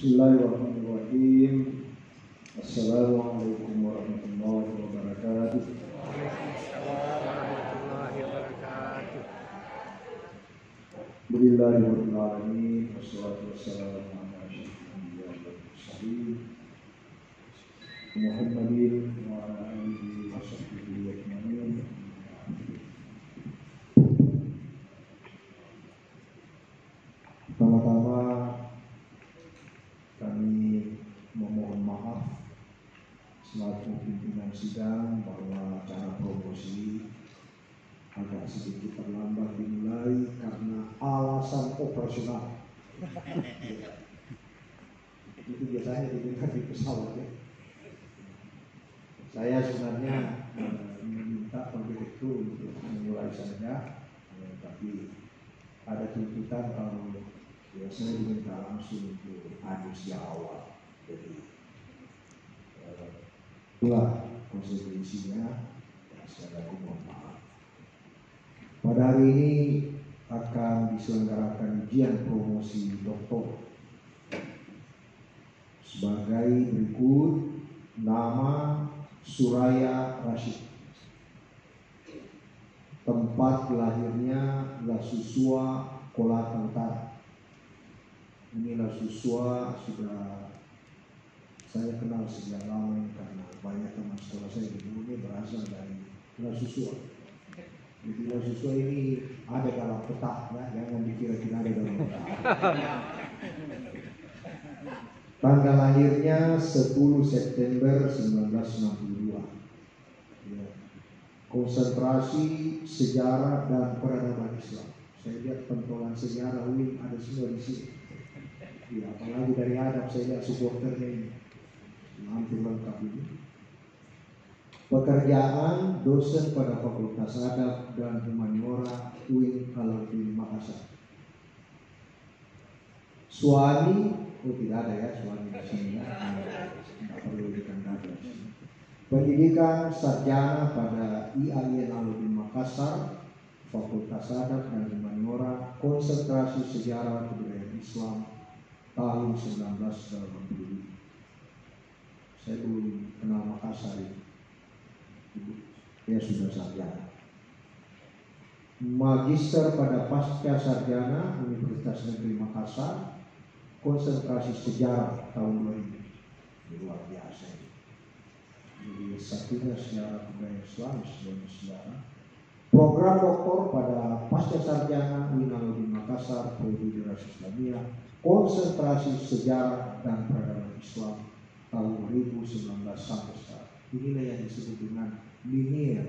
Bismillahirrahmanirrahim. Assalamualaikum warahmatullahi wabarakatuh. Alhamdulillahirabbil alamin wassalatu wassalamu ala asyrofil anbiya'i wal mursalin Muhammadin wa ala alihi washabbihi ajmain. Pertama-tama kami memohon maaf selaku pimpinan sidang bahwa acara promosi agak sedikit terlambat dimulai karena alasan operasional. Itu biasanya diberikan di pesawat ya. Saya sebenarnya meminta Pak Direktur untuk memulai saja, tapi ada tuntutan kalau biasanya diminta langsung untuk hadir sejak awal. Jadi itulah konsekuensinya. Sekali lagi mohon maaf. Pada hari ini akan diselenggarakan ujian promosi doktor sebagai berikut. Nama Suraya Rashid, tempat lahirnya Lasusua, Kolaka Utara. Ini Lasusua sudah saya kenal sejak lama karena banyak teman sekolah saya dulu ini berasal dari Lasusua. Jadi Lasusua ini ada dalam peta ya, jangan dikira-kira ada dalam peta. Tanggal lahirnya 10 September 1962. Ya. Konsentrasi sejarah dan peradaban Islam. Saya lihat pentolan sejarah UIN ada semua di sini. Ya, apalagi dari adab saya lihat supporternya ini. Hampir lengkap ini. Pekerjaan dosen pada Fakultas Adab dan Humaniora UIN Alauddin Makassar. Suami, tidak ada ya suami di sini ya, tidak perlu ditandai. Pendidikan sarjana pada IAIN Alauddin Makassar, Fakultas Adab dan Humaniora, konsentrasi sejarah kebudayaan Islam tahun 1985. Saya belum kenal Makassar ini. Dia sudah sarjana. Magister pada pasca sarjana Universitas Negeri Makassar, konsentrasi sejarah tahun 2000. Luar biasa ini. Jadi satunya sejarah budaya Islam sebagai sejarah. Program doktor pada pasca sarjana UIN Alauddin Makassar, Prodi Dirasa Islamiyah, konsentrasi sejarah dan peradaban Islam tahun 2019 sampai sekarang. Inilah yang disebut dengan linear.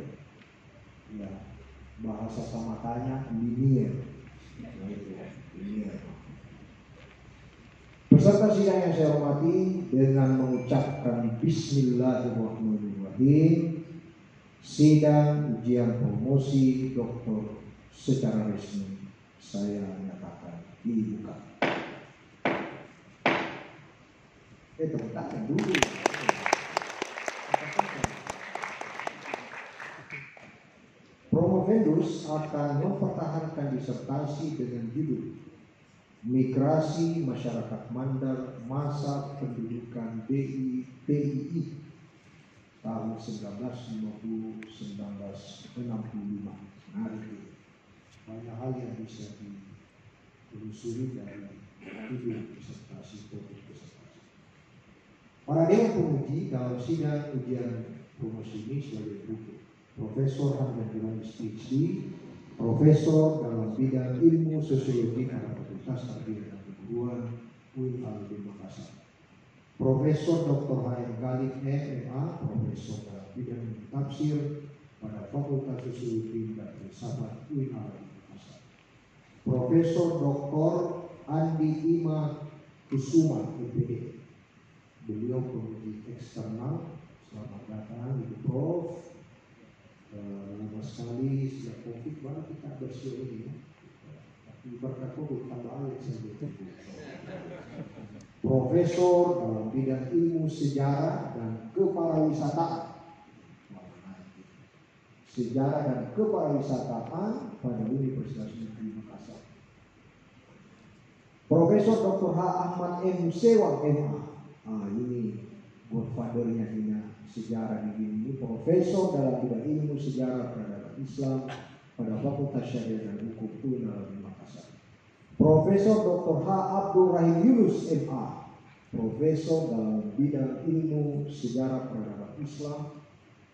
Ya, bahasa tamatanya linear. Linear. Peserta sidang yang saya hormati, dengan mengucapkan Bismillahirrahmanirrahim, sidang ujian promosi doktor secara resmi saya nyatakan dibuka. Tepuk tangan dulu. Promovendus akan mempertahankan disertasi dengan judul Migrasi Masyarakat Mandar Masa Pendudukan PII tahun 1950-1965. Banyak hal yang bisa ditelusuri dari judul disertasi topik disertasi. Para dewan penguji dalam sidang ujian promosi ini sebagai berikut: Profesor Hamdan Johanis PhD, Profesor dalam bidang ilmu sosiologi pada Fakultas Tarbiyah dan Keguruan UIN Alauddin Makassar. Profesor Dr. H.M. Galib MMA, Profesor dalam bidang tafsir pada Fakultas Sosiologi dan Filsafat UIN Alauddin Makassar. Profesor Dr. Andi Ima Kusuma, MPD. Beliau penguji eksternal. Selamat datang Ibu Prof. Lama sekali sejak COVID baru kita bersio ini ya. Tapi berkat COVID tambah alit saja. Profesor dalam bidang ilmu sejarah dan keparawisataan. Sejarah dan keparawisataan pada Universitas Negeri Makassar. Profesor Dr. H. Ahmad M. Sewang MA. Ini godfathernya sejarah di ini. Profesor dalam bidang ilmu sejarah peradaban Islam pada Fakultas Syariah dan Hukum UIN Al-Azhar Makassar. Profesor Dr. H. Abdul Rahim Yunus MA. Profesor dalam bidang ilmu sejarah peradaban Islam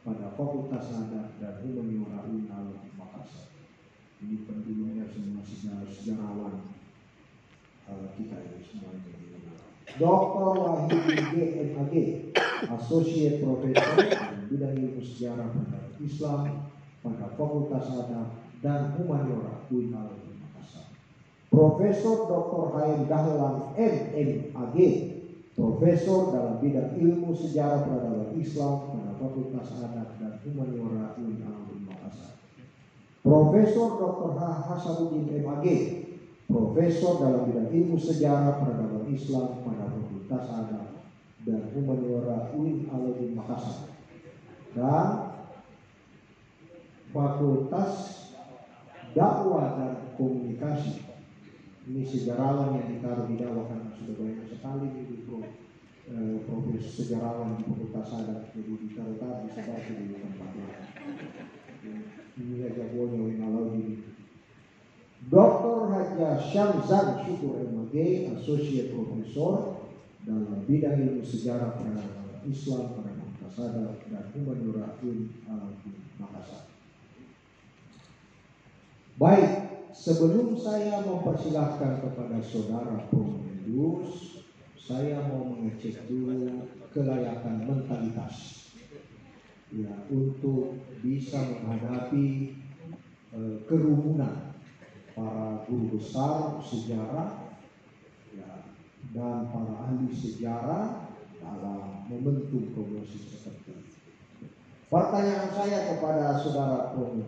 pada Fakultas Adat dan Humaniora UIN Al-Azhar Makassar. Ini pendulunya semua sejarawan kita ini semuanya. Dr. Wahid GMAG, Associate Professor dalam bidang ilmu sejarah peradaban Islam pada Fakultas Adat dan Humaniora UIN Al-Azhar Makassar. Profesor Dr. Haim Dahlan MMAG, Profesor dalam bidang ilmu sejarah peradaban Islam pada Fakultas Adat dan Humaniora UIN Al-Azhar Makassar. Profesor Dr. H. Hasanuddin MAG, Profesor dalam bidang ilmu sejarah peradaban Islam pada Fakultas Adat dan Humaniora UIN Al-Azhar Makassar. Dan Fakultas Dakwah dan Komunikasi. Ini sejarawan yang ditaruh di dakwah karena sudah banyak sekali itu profesor sejarawan di Fakultas Adat, jadi ditaruh tadi seperti di tempat lain. Ini aja boleh walau ini. Dr. Haja Syamzan Syukur MAG, Associate Professor dalam bidang ilmu sejarah peradaban Islam pada Fakultas Adat dan Humaniora UIN Al-Azhar Makassar. Baik, sebelum saya mempersilahkan kepada saudara Prof. saya mau mengecek dulu kelayakan mentalitas ya untuk bisa menghadapi kerumunan para guru besar sejarah ya, dan para ahli sejarah dalam momentum promosi seperti ini. Pertanyaan saya kepada saudara Prof.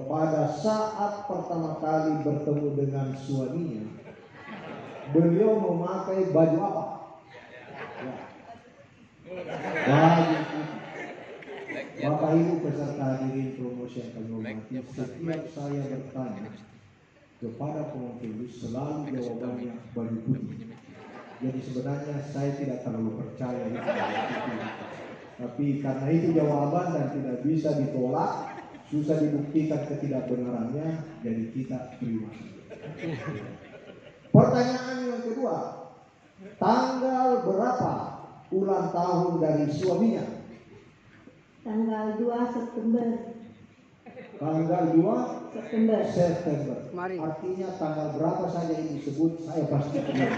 Pada saat pertama kali bertemu dengan suaminya, beliau memakai baju apa? Ya. Baju putih. Bapak Ibu peserta hadirin promosi yang kami hormati, setiap saya bertanya kepada Prof. selalu jawabannya baju putih. Jadi sebenarnya saya tidak terlalu percaya itu. Tapi karena itu jawaban dan tidak bisa ditolak, susah dibuktikan ketidakbenarannya, jadi kita terima. Pertanyaan yang kedua, tanggal berapa ulang tahun dari suaminya? Tanggal 2 September. Tanggal 2 September. Mari. Artinya tanggal berapa saja yang disebut saya pasti benar.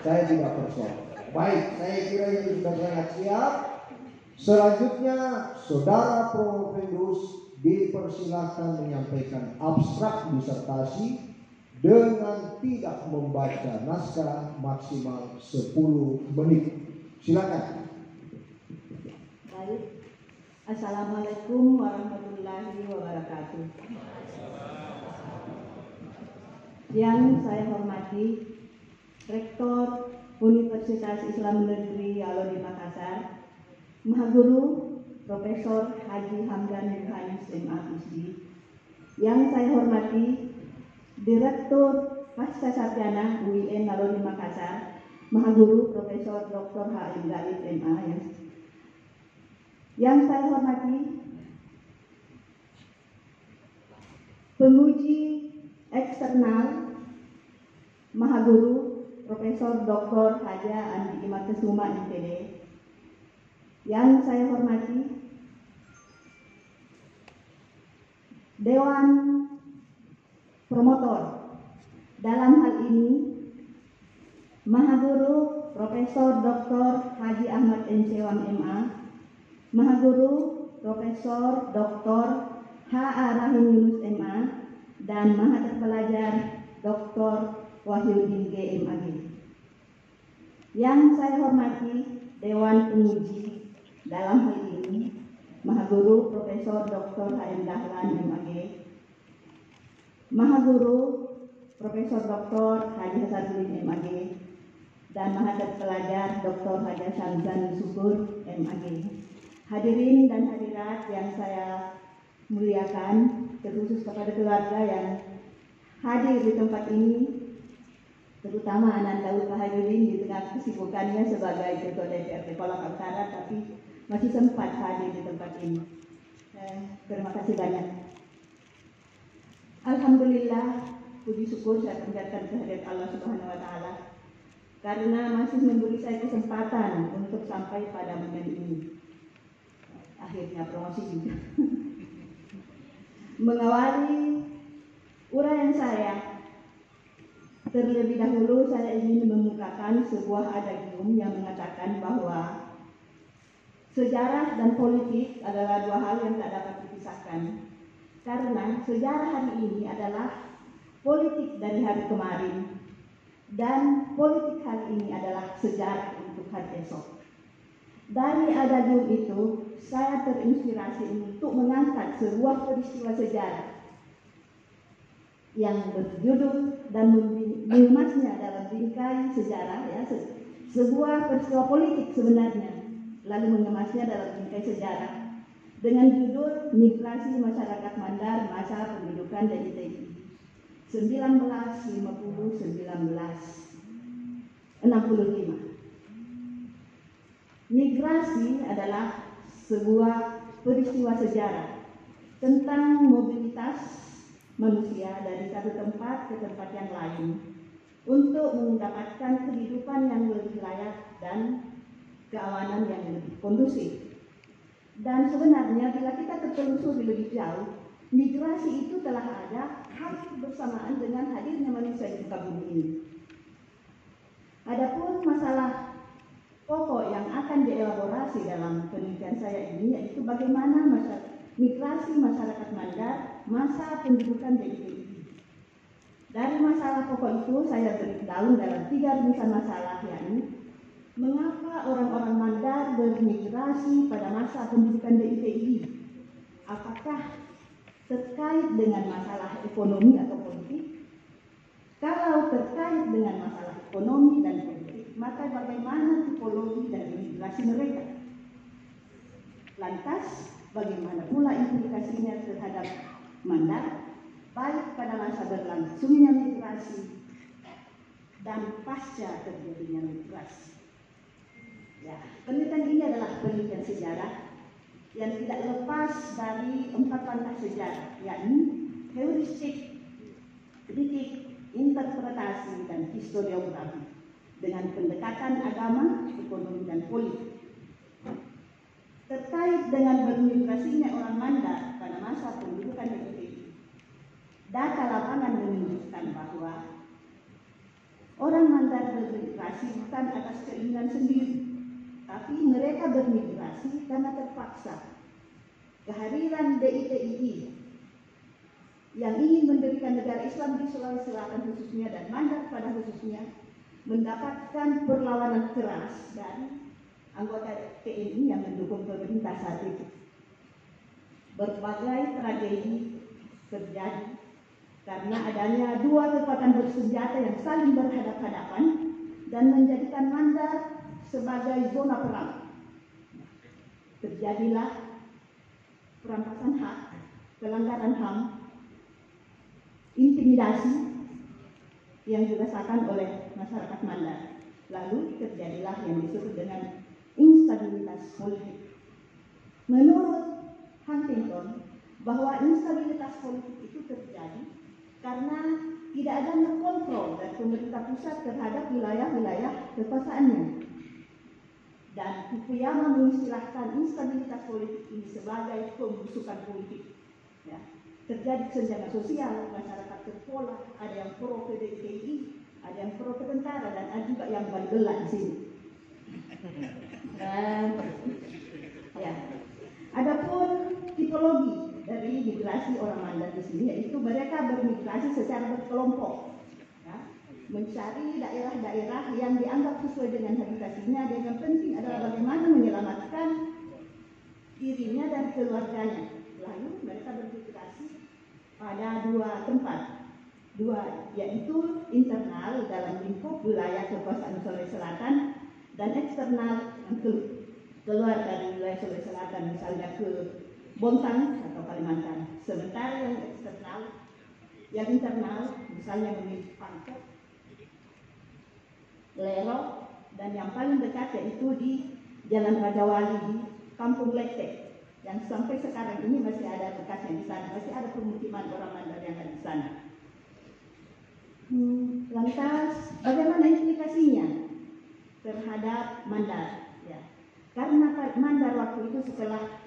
Saya tidak persoal. Baik, saya kira ini sudah sangat siap. Selanjutnya, saudara Prof. dipersilahkan menyampaikan abstrak disertasi dengan tidak membaca naskah maksimal 10 menit. Silakan. Baik. Assalamualaikum warahmatullahi wabarakatuh. Yang saya hormati Rektor Universitas Islam Negeri Al-Azhar Makassar, Mahaguru Profesor Haji Hamdan Yohanes MA PhD. Yang saya hormati Direktur Pasca Sarjana UIN Al-Azhar Makassar, Mahaguru Profesor Dr. H.M. Galib MA. Yang saya hormati penguji eksternal Mahaguru Profesor Dr. Haja Andi Imakesuma MPD. Yang saya hormati Dewan Promotor, dalam hal ini Mahaguru Profesor Dr. Haji Ahmad M. Sewang MA, Mahaguru Profesor Dr. H.A. Rahim Yunus MA, dan Maha Terpelajar Dr. Wahyudin G. MAG. Yang saya hormati Dewan Penguji, dalam hal ini Mahaguru Profesor Dr. H.M. Dahlan MAG, Mahaguru Profesor Dr. Haji Hasanuddin MAG, dan Maha Terpelajar Dr. Haja Syamzan Syukur MAG. Hadirin dan hadirat yang saya muliakan, terkhusus kepada keluarga yang hadir di tempat ini, terutama Ananda Baharudin di tengah kesibukannya sebagai Ketua DPRD Kolaka Utara, tapi masih sempat hadir di tempat ini. Terima kasih banyak. Alhamdulillah, puji syukur saya panjatkan kehadirat Allah Subhanahu wa Ta'ala karena masih memberi saya kesempatan untuk sampai pada momen ini. Akhirnya promosi juga. Mengawali uraian saya, terlebih dahulu saya ingin mengemukakan sebuah adagium yang mengatakan bahwa sejarah dan politik adalah dua hal yang tak dapat dipisahkan. Karena sejarah hari ini adalah politik dari hari kemarin dan politik hari ini adalah sejarah untuk hari esok. Dari adagium itu, saya terinspirasi untuk mengangkat sebuah peristiwa sejarah yang berjudul dan mengemasnya dalam bingkai sejarah, ya, sebuah peristiwa politik sebenarnya, lalu mengemasnya dalam bingkai sejarah dengan judul Migrasi Masyarakat Mandar Masa Pendudukan DITI 1950-1965. Migrasi adalah sebuah peristiwa sejarah tentang mobilitas manusia dari satu tempat ke tempat yang lain untuk mendapatkan kehidupan yang lebih layak dan keamanan yang lebih kondusif. Dan sebenarnya bila kita tertelusuri lebih jauh, migrasi itu telah ada hampir bersamaan dengan hadirnya manusia di muka bumi ini. Adapun masalah pokok yang akan dielaborasi dalam penelitian saya ini yaitu bagaimana migrasi masyarakat Mandar masa pendudukan DITI. Dari masalah pokok itu saya breakdown dalam 3 rumusan masalah, yakni mengapa orang-orang Mandar bermigrasi pada masa pendudukan DITI? Apakah terkait dengan masalah ekonomi atau politik? Kalau terkait dengan masalah ekonomi dan politik, maka bagaimana tipologi dari migrasi mereka? Lantas, bagaimana pula implikasinya terhadap Mandar, baik pada masa berlangsungnya migrasi dan pasca terjadinya migrasi? Ya, penelitian ini adalah penelitian sejarah yang tidak lepas dari 4 langkah sejarah, yakni heuristik, kritik, interpretasi, dan historiografi dengan pendekatan agama, ekonomi, dan politik. Terkait dengan bermigrasinya orang Mandar pada masa pendudukan DITI, data lapangan menunjukkan bahwa orang Mandar bermigrasi bukan atas keinginan sendiri, tapi mereka bermigrasi karena terpaksa. Kehadiran DITI yang ingin mendirikan negara Islam di Sulawesi Selatan khususnya dan Mandar pada khususnya mendapatkan perlawanan keras dari anggota TNI yang mendukung pemerintah saat itu. Berbagai tragedi terjadi karena adanya 2 kekuatan bersenjata yang saling berhadapan-hadapan dan menjadikan Mandar sebagai zona perang. Terjadilah perampasan hak, pelanggaran HAM, intimidasi yang dirasakan oleh masyarakat Mandar. Lalu terjadilah yang disebut dengan instabilitas politik. Menurut Huntington, bahwa instabilitas politik itu terjadi karena tidak adanya kontrol dari pemerintah pusat terhadap wilayah-wilayah kekuasaannya. Dan Fukuyama mengistilahkan instabilitas politik ini sebagai pembusukan politik. Ya. Terjadi kesenjangan sosial, masyarakat terpola, ada yang pro ke DITI, ada yang pro ke tentara, dan ada juga yang balik-belak di sini. Dan ya, adapun tipologi dari migrasi orang Mandar di sini yaitu mereka bermigrasi secara berkelompok, ya, mencari daerah-daerah yang dianggap sesuai dengan habitasinya. Dan yang penting adalah bagaimana menyelamatkan dirinya dan keluarganya. Lalu mereka bermigrasi pada 2 tempat, yaitu internal dalam lingkup wilayah kekuasaan Sulawesi Selatan dan eksternal keluar dari wilayah Sulawesi Selatan, misalnya ke Bontang atau Kalimantan. Sementara yang eksternal yang internal, misalnya memiliki pangkat, lerok, dan yang paling dekat yaitu di Jalan Raja Wali di Kampung Lete, yang sampai sekarang ini masih ada bekasnya di sana, masih ada permukiman orang Mandar yang ada di sana. Lantas, bagaimana implikasinya terhadap Mandar? Ya, karena Mandar waktu itu setelah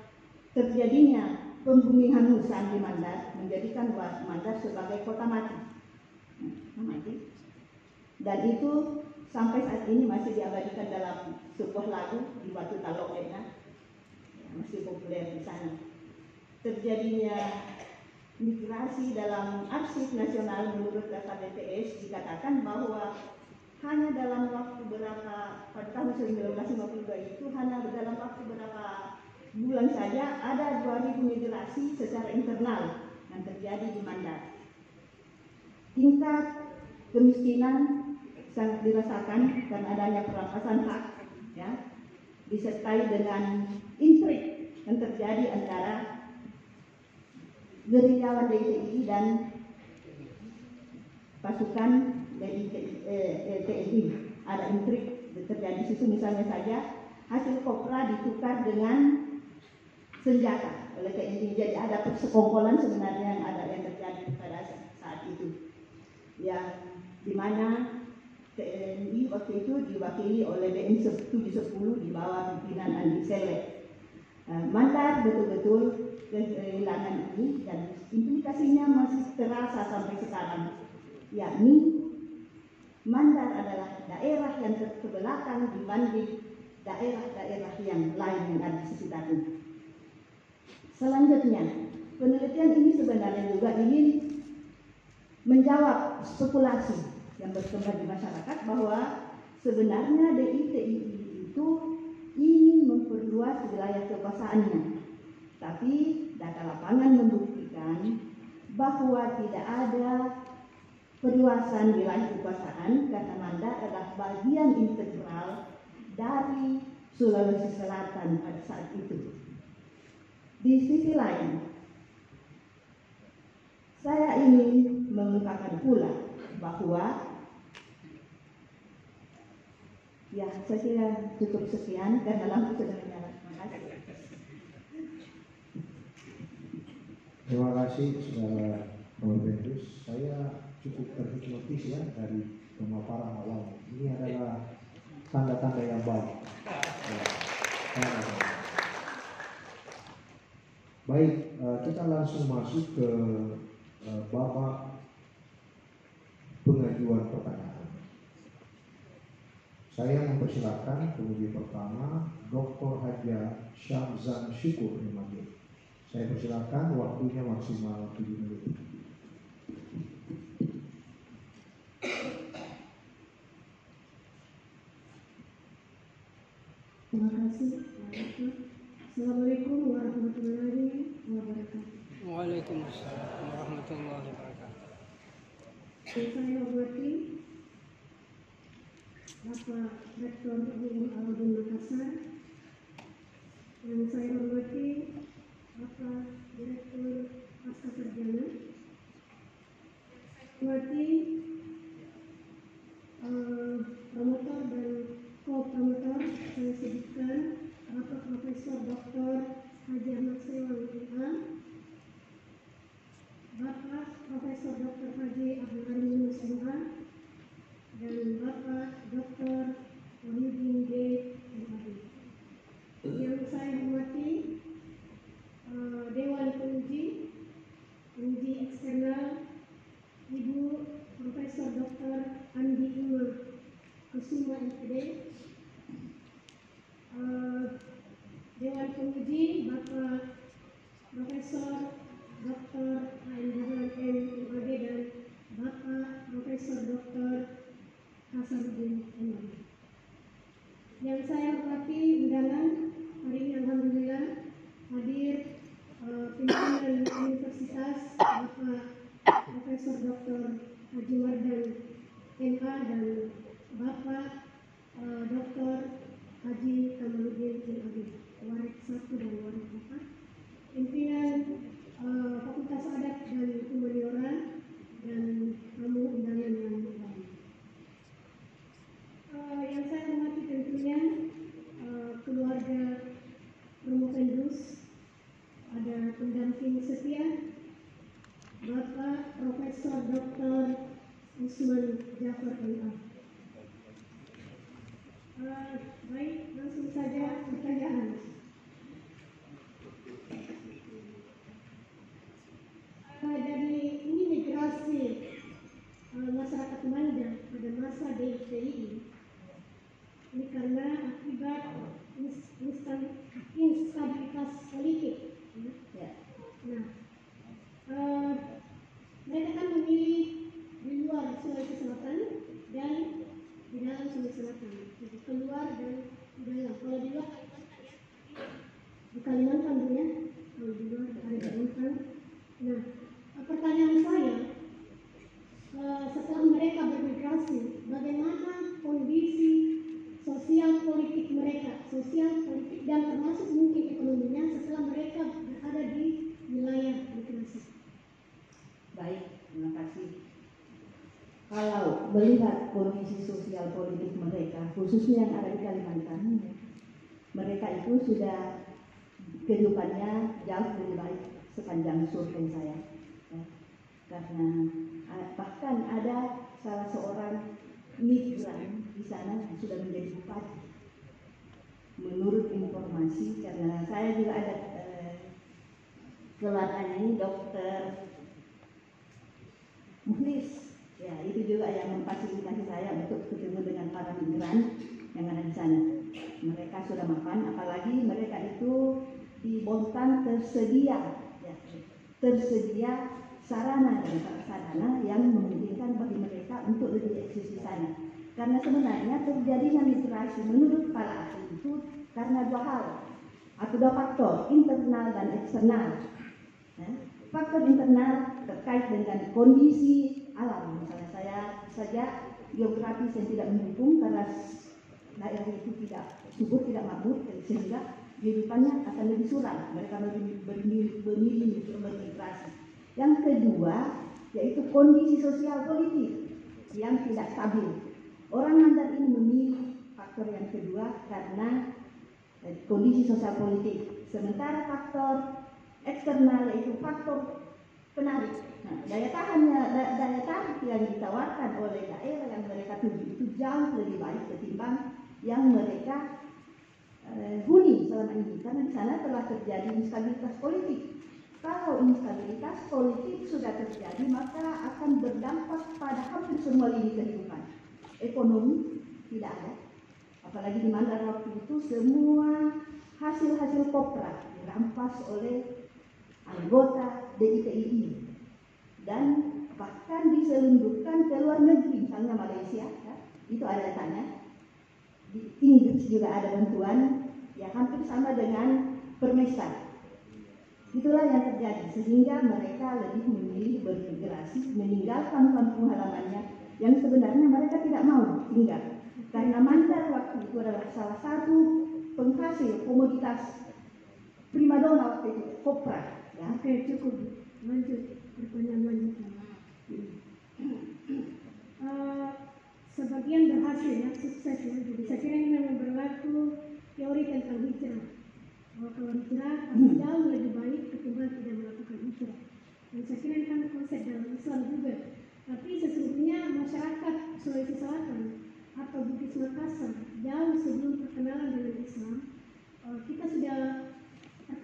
terjadinya pembumian hutan di Mandar menjadikan Mandar sebagai kota mati. Dan itu sampai saat ini masih diabadikan dalam sebuah lagu di Batu Talokena, masih populer di sana. Terjadinya migrasi dalam arsip nasional menurut data BPS dikatakan bahwa hanya dalam waktu berapa, pada tahun 1952 itu hanya dalam waktu berapa bulan saja ada 2000 migrasi secara internal yang terjadi di Mandar. Tingkat kemiskinan sangat dirasakan karena adanya perampasan hak, ya, disertai dengan intrik yang terjadi antara gerilyawan DITI dan pasukan TNI. Ada intrik terjadi di situ, misalnya saja hasil kopra ditukar dengan senjata oleh TNI. Jadi ada persekongkolan sebenarnya yang terjadi pada saat itu, yang dimana TNI waktu itu diwakili oleh BM 710 di bawah pimpinan Andi Sele. Mandar betul-betul kehilangan ini dan implikasinya masih terasa sampai sekarang, yakni Mandar adalah daerah yang terbelakang dibanding daerah-daerah yang lain yang ada di sekitarnya. Selanjutnya, penelitian ini sebenarnya juga ingin menjawab spekulasi yang berkembang di masyarakat bahwa sebenarnya DITI itu ingin memperluas wilayah kekuasaannya. Tapi data lapangan membuktikan bahwa tidak ada perluasan wilayah kekuasaan karena Mandar adalah bagian integral dari Sulawesi Selatan pada saat itu. Di sisi lain, saya ingin mengungkapkan pula bahwa ya, saya kira cukup sekian karena lampu sudah menyala. Terima kasih. Terima kasih saudara Robertus. Saya cukup terhipnotis ya dari pemaparan awal. Ini adalah tanda-tanda yang baik. Baik, kita langsung masuk ke babak pengajuan pertanyaan. Saya mempersilakan penguji pertama Dr. Haja Syamzan Syukur MAG. Saya persilakan, waktunya maksimal 7 menit. Terima kasih. Assalamualaikum warahmatullahi wabarakatuh. Waalaikumsalam warahmatullahi wabarakatuh. Yang saya hormati Bapak Rektor UIN Al-Udin Makassar, yang saya hormati Bapak Direktur Pasca Sarjana, hormati promotor dan co-promotor, saya sebutkan Bapak Profesor Dr. Haji Ahmad Sewang MA, Bapak Profesor Dr. Haji Abdul Karim Yunus MA, dan Bapak Dr. Wahyudin D. MAD. Yang saya hormati Dewan Penguji Eksternal Ibu Profesor Dr. Andi Ima Kusuma MPD, Dewan Penguji Bapak Profesor Dr. A.M. Dahlan M. MAD dan Bapak Profesor Dr. Hasanuddin MAD. Yang saya hormati undangan hari ini, alhamdulillah hadir pimpinan Universitas Bapak Profesor Dr. Haji Mardan MA dan Bapak Dr. Haji Kamaluddin MAD, Warid 1 dan Warid 4, pimpinan Fakultas Adat dan Humanioran Bapak Profesor Dr. Usman Jafar MA. Baik, langsung saja pertanyaan. Dari ini migrasi masyarakat Manda pada masa DITI ini karena akibat instabilitas politik. Ya. Nah, mereka kan memilih di luar Sulawesi Selatan dan di dalam Sulawesi Selatan. Jadi keluar dan di dalam. Kalau di luar Kalimantan ya, di Kalimantan ya. Kalau di luar ada Kalimantan. Nah, pertanyaan saya, setelah mereka bermigrasi, bagaimana kondisi sosial politik mereka, sosial politik dan termasuk mungkin ekonominya setelah mereka berada di wilayah migrasi? Baik, terima kasih. Kalau melihat kondisi sosial politik mereka, khususnya yang ada di Kalimantan, mereka itu sudah kehidupannya jauh lebih baik sepanjang survei saya. Ya. Karena bahkan ada salah seorang migran di sana yang sudah menjadi bupati. Menurut informasi, karena saya juga ada keluarganya ini dokter Muhlis, ya itu juga yang memfasilitasi saya untuk ketemu dengan para migran yang ada di sana. Mereka sudah makan, apalagi mereka itu di Bontang tersedia sarana dan prasarana yang memungkinkan bagi mereka untuk lebih eksis di sana. Karena sebenarnya terjadinya migrasi menurut para ahli itu karena dua hal atau dua faktor, internal dan eksternal. Faktor internal terkait dengan kondisi alam, misalnya saya saja geografis yang tidak mendukung karena daerah itu tidak subur, tidak makmur, sehingga kehidupannya akan lebih suram. Mereka memilih bermigrasi. Yang kedua yaitu kondisi sosial politik yang tidak stabil. Orang Mandar ini memilih faktor yang kedua karena kondisi sosial politik. Sementara faktor eksternal yaitu faktor penarik. Nah, daya tarik yang ditawarkan oleh daerah yang mereka tuju itu jauh lebih baik ketimbang yang mereka huni selama ini, karena di sana telah terjadi instabilitas politik. Kalau instabilitas politik sudah terjadi, maka akan berdampak pada hampir semua lini kehidupan. Ekonomi tidak ada, apalagi di Mandar waktu itu semua hasil kopra dirampas oleh anggota DITI dan bahkan diselundupkan ke luar negeri, misalnya Malaysia, ya, itu ada datanya. Di Inggris juga ada bantuan yang hampir sama dengan Permesta. Itulah yang terjadi, sehingga mereka lebih memilih bermigrasi, meninggalkan kampung halamannya yang sebenarnya mereka tidak mau tinggal. Karena Mandar waktu itu adalah salah satu penghasil komoditas primadona waktu itu, kopra. Ya. Oke, cukup. Lanjut, pertanyaan lanjutan. Sebagian berhasil ya, sukses ya. Jadi saya kira ini memang berlaku teori tentang hijrah. Bahwa kalau hijrah pasti jauh lebih baik ketimbang tidak melakukan hijrah. Dan saya kira ini kan konsep dalam Islam juga. Tapi sesungguhnya masyarakat Sulawesi Selatan atau Bugis Makassar jauh sebelum perkenalan dengan Islam, kita sudah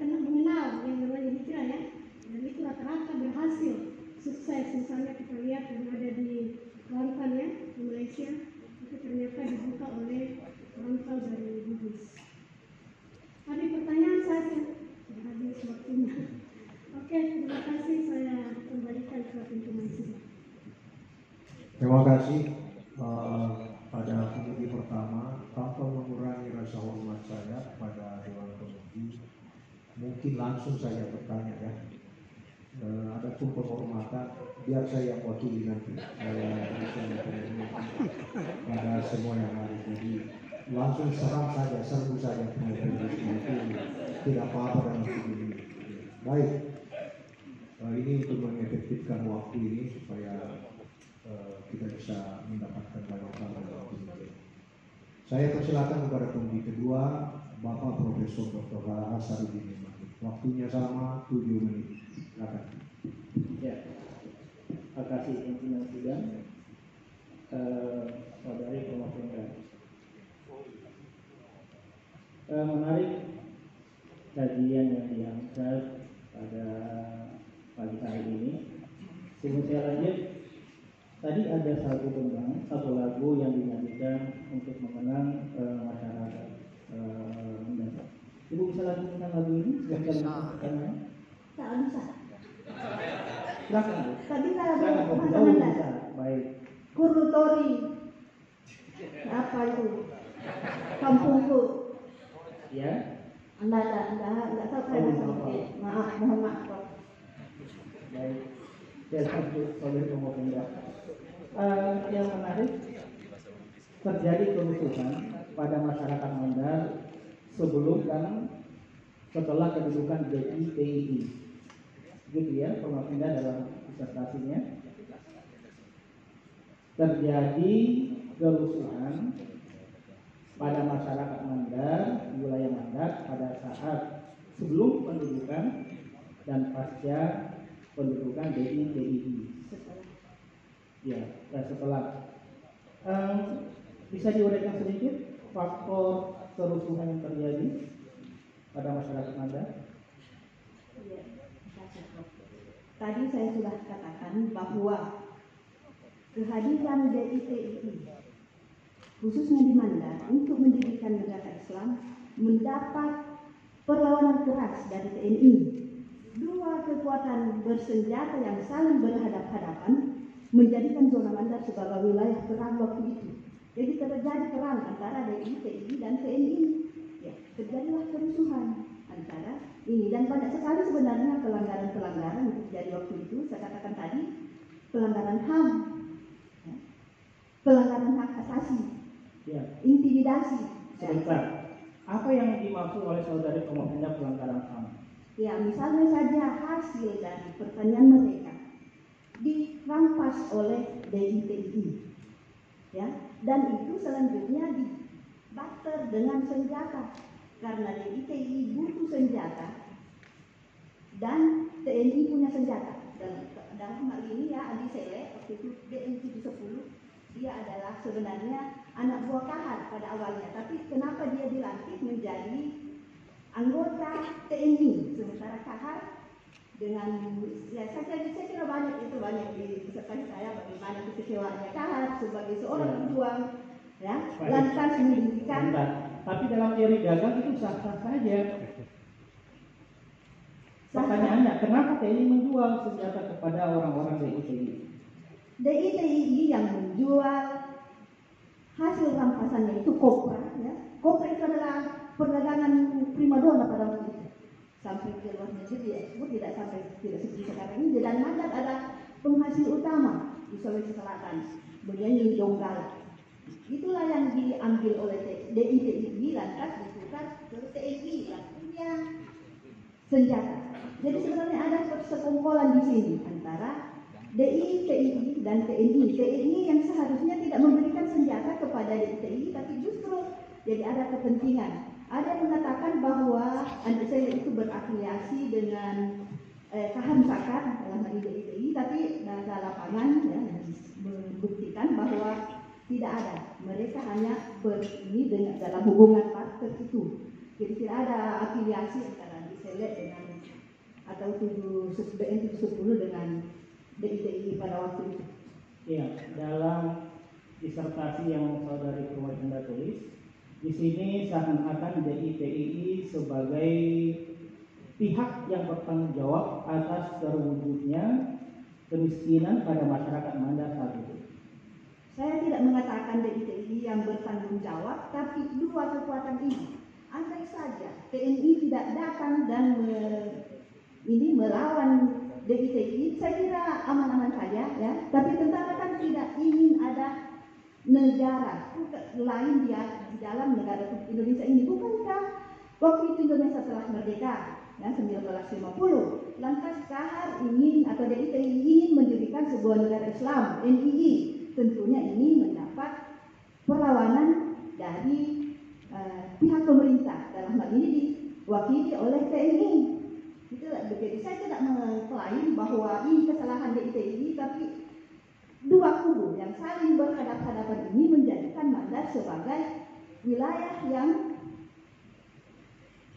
mengenal yang namanya hijrah ya. Dan itu rata-rata berhasil, sukses. Misalnya kita lihat yang ada di Kelantan ya, di Malaysia, itu ternyata dibuka oleh rantau dari Bugis. Tapi pertanyaan saya sudah habis waktunya. Oke, terima kasih, saya kembalikan ke pintu sidang. Terima kasih. Pada pengemudi pertama, tanpa mengurangi rasa hormat saya pada Dewan Pengemudi, mungkin langsung saya bertanya ya. Ada pun penghormatan, biar saya wakili nanti pada semua yang ada. Jadi langsung serbu saja penghormatan itu tidak apa-apa dalam ini. Baik, ini untuk mengefektifkan waktu ini supaya kita bisa mendapatkan banyak hal dalam waktu ini. Saya persilakan kepada pengemudi kedua, Bapak Profesor Dr. Hasaruddin. Waktunya sama 7 menit. Silakan. Ya. kasih pimpinan sidang, saudari Pemofendra. Menarik kajian yang diangkat pada pagi hari ini. Sebelum saya lanjut, tadi ada satu lagu yang dinyanyikan untuk mengenang masyarakat. Ibu bisa lanjutkan lagu ini? Tak bisa. Silakan, Bu. Tak bisa, Bu. Silakan, Bu. Masa Oh, Anda? bisa. Baik. Kurutori. Apa itu? Kampungku. Ya. Anda enggak tahu saya bahasa Mungkin. Maaf, mohon maaf. Baik. Saya lanjut saudari Pemofendra. Yang menarik, terjadi kerusuhan pada masyarakat Mandar sebelum dan setelah kedudukan DITI. Gitu ya, Pemofendra dalam disertasinya. Terjadi kerusuhan pada masyarakat Mandar, wilayah Mandar pada saat sebelum pendudukan dan pasca pendudukan DITI. Ya, setelah bisa diuraikan sedikit faktor kerusuhan yang terjadi pada masyarakat Mandar. Iya, tadi saya sudah katakan bahwa kehadiran DITI khususnya di Mandar untuk mendirikan negara Islam mendapat perlawanan keras dari TNI. Dua kekuatan bersenjata yang saling berhadapan-hadapan menjadikan zona Mandar sebagai wilayah perang waktu itu. Jadi terjadi perang antara DITI dan TNI. Ya, terjadilah kerusuhan antara ini dan banyak sekali sebenarnya pelanggaran-pelanggaran yang terjadi waktu itu. Saya katakan tadi pelanggaran HAM, ya, pelanggaran hak asasi, Ya. intimidasi. Sebentar. Apa yang dimaksud oleh saudari Pemofendra pelanggaran HAM? Ya, misalnya saja hasil dari pertanian mereka dirampas oleh DITI, ya, dan itu selanjutnya dibater dengan senjata karena DITI butuh senjata dan TNI punya senjata. Dalam hal ini ya Adi Sele waktu itu DN 10 dia adalah sebenarnya anak buah Kahar pada awalnya, tapi kenapa dia dilantik menjadi anggota TNI sementara Kahar dengan ya saya kira banyak disertai saya bagaimana kekecewaannya Kahar sebagai seorang pejuang ya lantas mendirikan. Tapi dalam teori dagang itu sah-sah saja. Pertanyaannya, kenapa TNI menjual senjata kepada orang-orang DITI? DITI yang menjual hasil rampasannya itu kopra, ya. Kopra itu adalah perdagangan primadona pada waktu itu. Sampai ke luar negeri diekspor tidak seperti sekarang ini. Dan Mandar ada penghasil utama di Sulawesi Selatan, menyanyi Donggala. Itulah yang diambil oleh DITI lantas ditukar ke TNI yang punya senjata. Jadi sebenarnya ada persekongkolan di sini antara DITI dan TNI. TNI yang seharusnya tidak memberikan senjata kepada DITI, tapi justru jadi ada kepentingan. Ada yang mengatakan bahwa saya itu berafiliasi dengan Kaham Sakar dalam hal DITI, tapi data lapangan ya, membuktikan bahwa tidak ada. Mereka hanya ini dengan dalam hubungan partner itu. Jadi tidak ada afiliasi antara DISELE dengan atau BN 10 dengan DITI pada waktu itu. Ya, dalam disertasi yang saudari Purwajenda tulis, di sini seakan-akan DITI sebagai pihak yang bertanggung jawab atas terwujudnya kemiskinan pada masyarakat Mandar saat itu. Saya tidak mengatakan DITI yang bertanggung jawab, tapi dua kekuatan ini. Andai saja TNI tidak datang dan melawan DITI, saya kira aman-aman saja, ya. Tapi tentara kan tidak ingin ada negara lain di dalam negara Indonesia ini. Bukankah waktu itu Indonesia telah merdeka, ya, 1950. Lantas Kahar ingin atau DITI ingin mendirikan sebuah negara Islam, NII. Tentunya ini mendapat perlawanan dari pihak pemerintah, dalam hal ini diwakili oleh TNI. Jadi saya tidak mengklaim bahwa ini kesalahan DITI, tapi yang saling berhadapan-hadapan ini menjadikan Mandar sebagai wilayah yang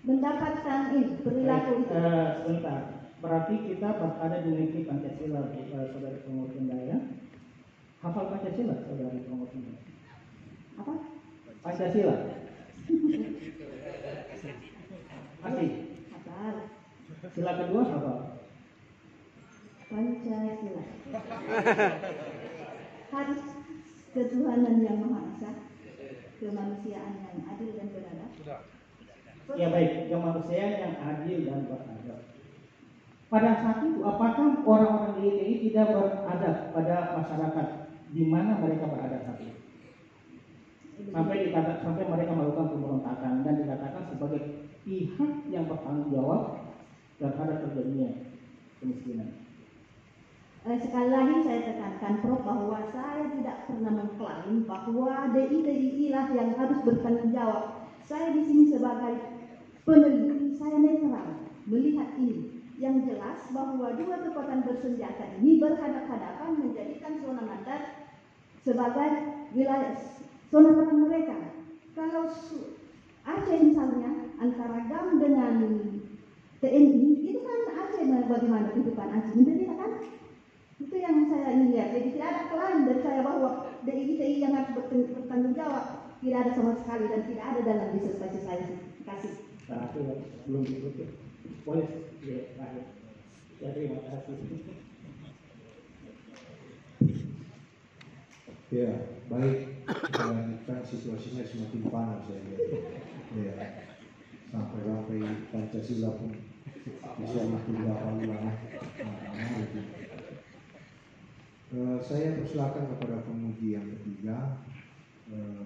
mendapatkan perilaku itu. Sebentar, berarti kita berada di negeri Pancasila, saudara Pungut Indah ya? Hafal Pancasila, saudara Pungut Indah? Apa? Pancasila. Asli. Hafal. Sila kedua apa? Pancasila. Harus ketuhanan yang Maha Esa, kemanusiaan yang adil dan beradab. Ya baik, kemanusiaan yang adil dan beradab. Pada saat itu, apakah orang-orang di ITI tidak beradab pada masyarakat di mana mereka berada saat itu? Sampai mereka melakukan pemberontakan dan dikatakan sebagai pihak yang bertanggung jawab terhadap terjadinya kemiskinan. Sekali lagi saya tekankan Prof bahwa saya tidak pernah mengklaim bahwa DI lah yang harus bertanggung jawab. Saya di sini sebagai peneliti, saya netral melihat ini. Yang jelas bahwa dua kekuatan bersenjata ini berhadapan-hadapan menjadikan zona Mandar sebagai wilayah zona perang mereka. Kalau Aceh misalnya antara GAM dengan TNI, itu kan Aceh bagaimana kehidupan Aceh menderita kan? Itu yang saya ingin lihat. Jadi tidak ada klaim dari saya bahwa DI yang harus bertanggung jawab. Tidak ada sama sekali dan tidak ada dalam disertasi saya. Kasih. Terakhir belum ditutup. Boleh ya terakhir. Ya terima kasih. Ya, baik. Kita lanjutkan, situasinya semakin panas saya lihat. Ya, sampai Pancasila pun bisa makin ulang. Saya persilakan kepada penguji yang ketiga,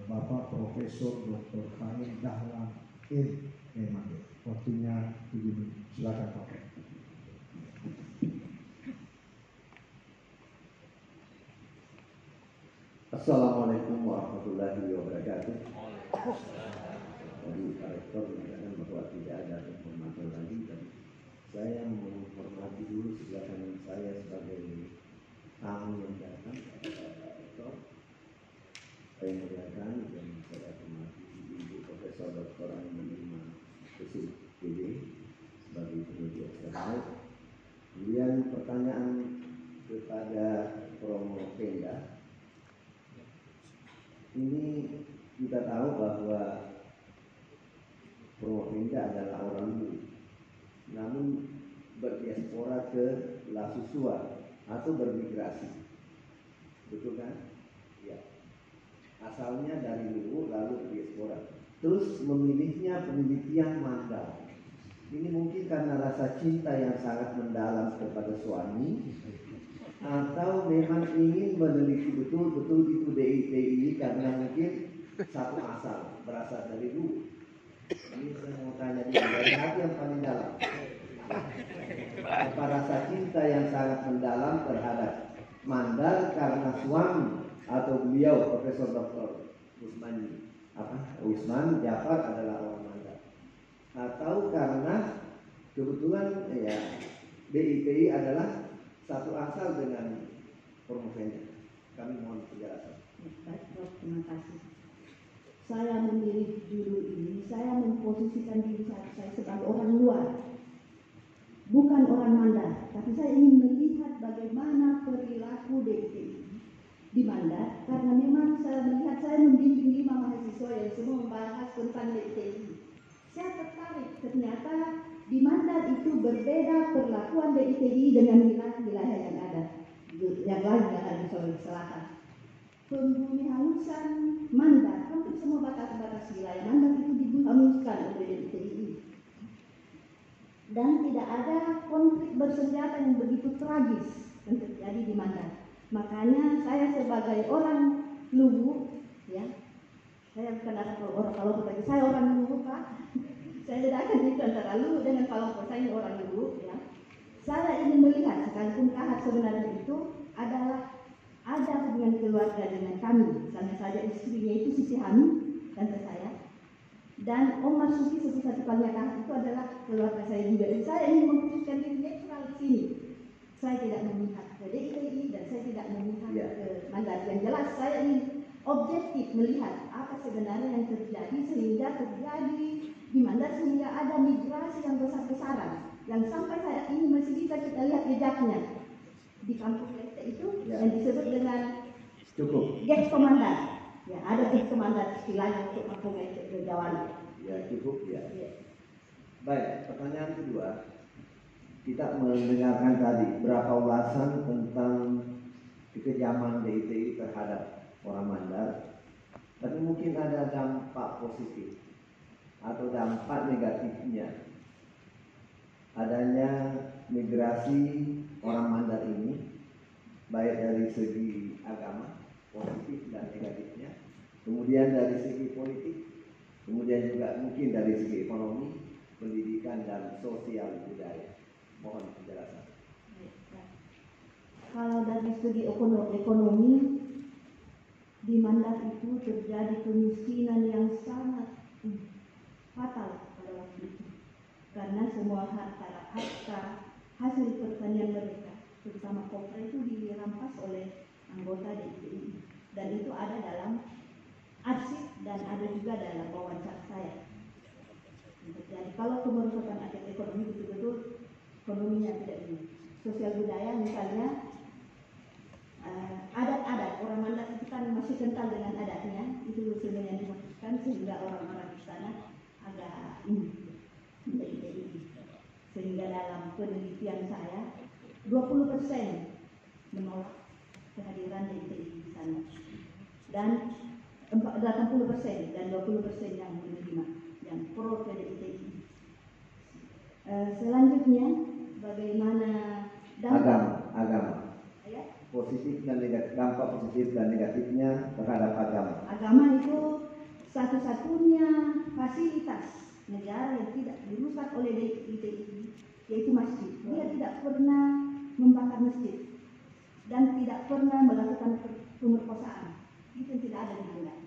Bapak Profesor Dr. Hamid Dahlan M. Waktunya 7 menit. Silakan Pak. Assalamualaikum warahmatullahi wabarakatuh. Tadi Pak Rektor mengatakan bahwa tidak ada penghormatan lagi, dan saya menghormati dulu silakan saya sebagai tamu yang datang kepada Pak Rektor. Saya muliakan dan saya hormati Ibu Profesor Dr. Anima Kesul PD sebagai peneliti eksternal. Kemudian pertanyaan kepada Promo Penda. Ini kita tahu bahwa Purwopenda adalah orang Luwu, namun berdiaspora ke La Susua atau bermigrasi, betul kan? Ya. Asalnya dari Luwu lalu berdiaspora, terus memilihnya penelitian Mandar. Ini mungkin karena rasa cinta yang sangat mendalam kepada suami, atau memang ingin meneliti betul-betul itu DI karena mungkin satu asal berasal dari Luwu. Ini saya mau tanya dari hati yang paling dalam, apa rasa cinta yang sangat mendalam terhadap Mandar karena suami atau beliau Profesor Dr. Usman Jafar adalah orang Mandar, atau karena kebetulan ya DI adalah satu asal dengan Purwopenda. Kami mohon penjelasan. Baik, Prof, terima kasih. Saya memilih judul ini, saya memposisikan diri saya sebagai orang luar, bukan orang Mandar, tapi saya ingin melihat bagaimana perilaku DI di Mandar, karena memang saya melihat saya membimbing 5 mahasiswa yang semua membahas tentang DI. Saya tertarik ternyata di Mandar itu berbeda perlakuan DI dengan wilayah-wilayah yang ada, yang lain yang ada di Sulawesi Selatan. Pembumi hangusan Mandar, hampir semua batas-batas wilayah Mandar itu dihanguskan oleh DI. Dan tidak ada konflik bersenjata yang begitu tragis yang terjadi di Mandar. Makanya saya sebagai orang Luwu, ya, saya bukan orang Palopo, tapi saya orang Luwu, Pak. Saya bedakan itu antara Luwu dengan Palopo. Saya orang Luwu, ya. Saya ingin melihat sekalipun Kahar sebenarnya itu adalah ada hubungan keluarga dengan kami, misalnya saja istrinya itu Sisi Hani, tante saya, dan Om Marsuki satu-satunya Kahar itu adalah keluarga saya juga. Dan saya ingin memposisikan diri netral di sini. Saya tidak memihak ke DI dan saya tidak memihak ke Mandar. Yang jelas objektif melihat apa sebenarnya yang terjadi sehingga terjadi di Mandar, sehingga ada migrasi yang besar-besaran yang sampai saat ini masih bisa kita lihat jejaknya di kampung Lente itu yang disebut dengan Gate Komandan. Ya, ada Gate Komandan istilahnya untuk kampung Lente di Jawa. Ya, cukup ya. Baik, pertanyaan kedua. Kita mendengarkan tadi berapa ulasan tentang kekejaman DITI terhadap orang Mandar, tapi mungkin ada dampak positif atau dampak negatifnya adanya migrasi orang Mandar ini, baik dari segi agama positif dan negatifnya, kemudian dari segi politik, kemudian juga mungkin dari segi ekonomi, pendidikan dan sosial budaya. Mohon penjelasan. Kalau dari segi ekonomi di Mandar itu terjadi kemiskinan yang sangat fatal pada waktu itu, karena semua harta hasil pertanian mereka, terutama kopra itu dirampas oleh anggota DITI, dan itu ada dalam arsip dan ada juga dalam wawancara saya. Jadi kalau kemerosotan aspek ekonomi betul-betul ekonominya tidak ini. Sosial budaya misalnya adat-adat orang Mandar itu kan masih kental dengan adatnya, itu sebenarnya dihapuskan sehingga orang-orang di sana agak ini sehingga dalam penelitian saya 20% menolak kehadiran DITI di sana dan 80% dan 20% yang menerima, yang pro DITI. Selanjutnya bagaimana agama ya? Positif dan negatif, dampak positif dan negatifnya terhadap agama. Agama itu satu-satunya fasilitas negara yang tidak dirusak oleh DITI, yaitu masjid. Dia tidak pernah membakar masjid dan tidak pernah melakukan pemerkosaan. Itu yang tidak ada di Mandar.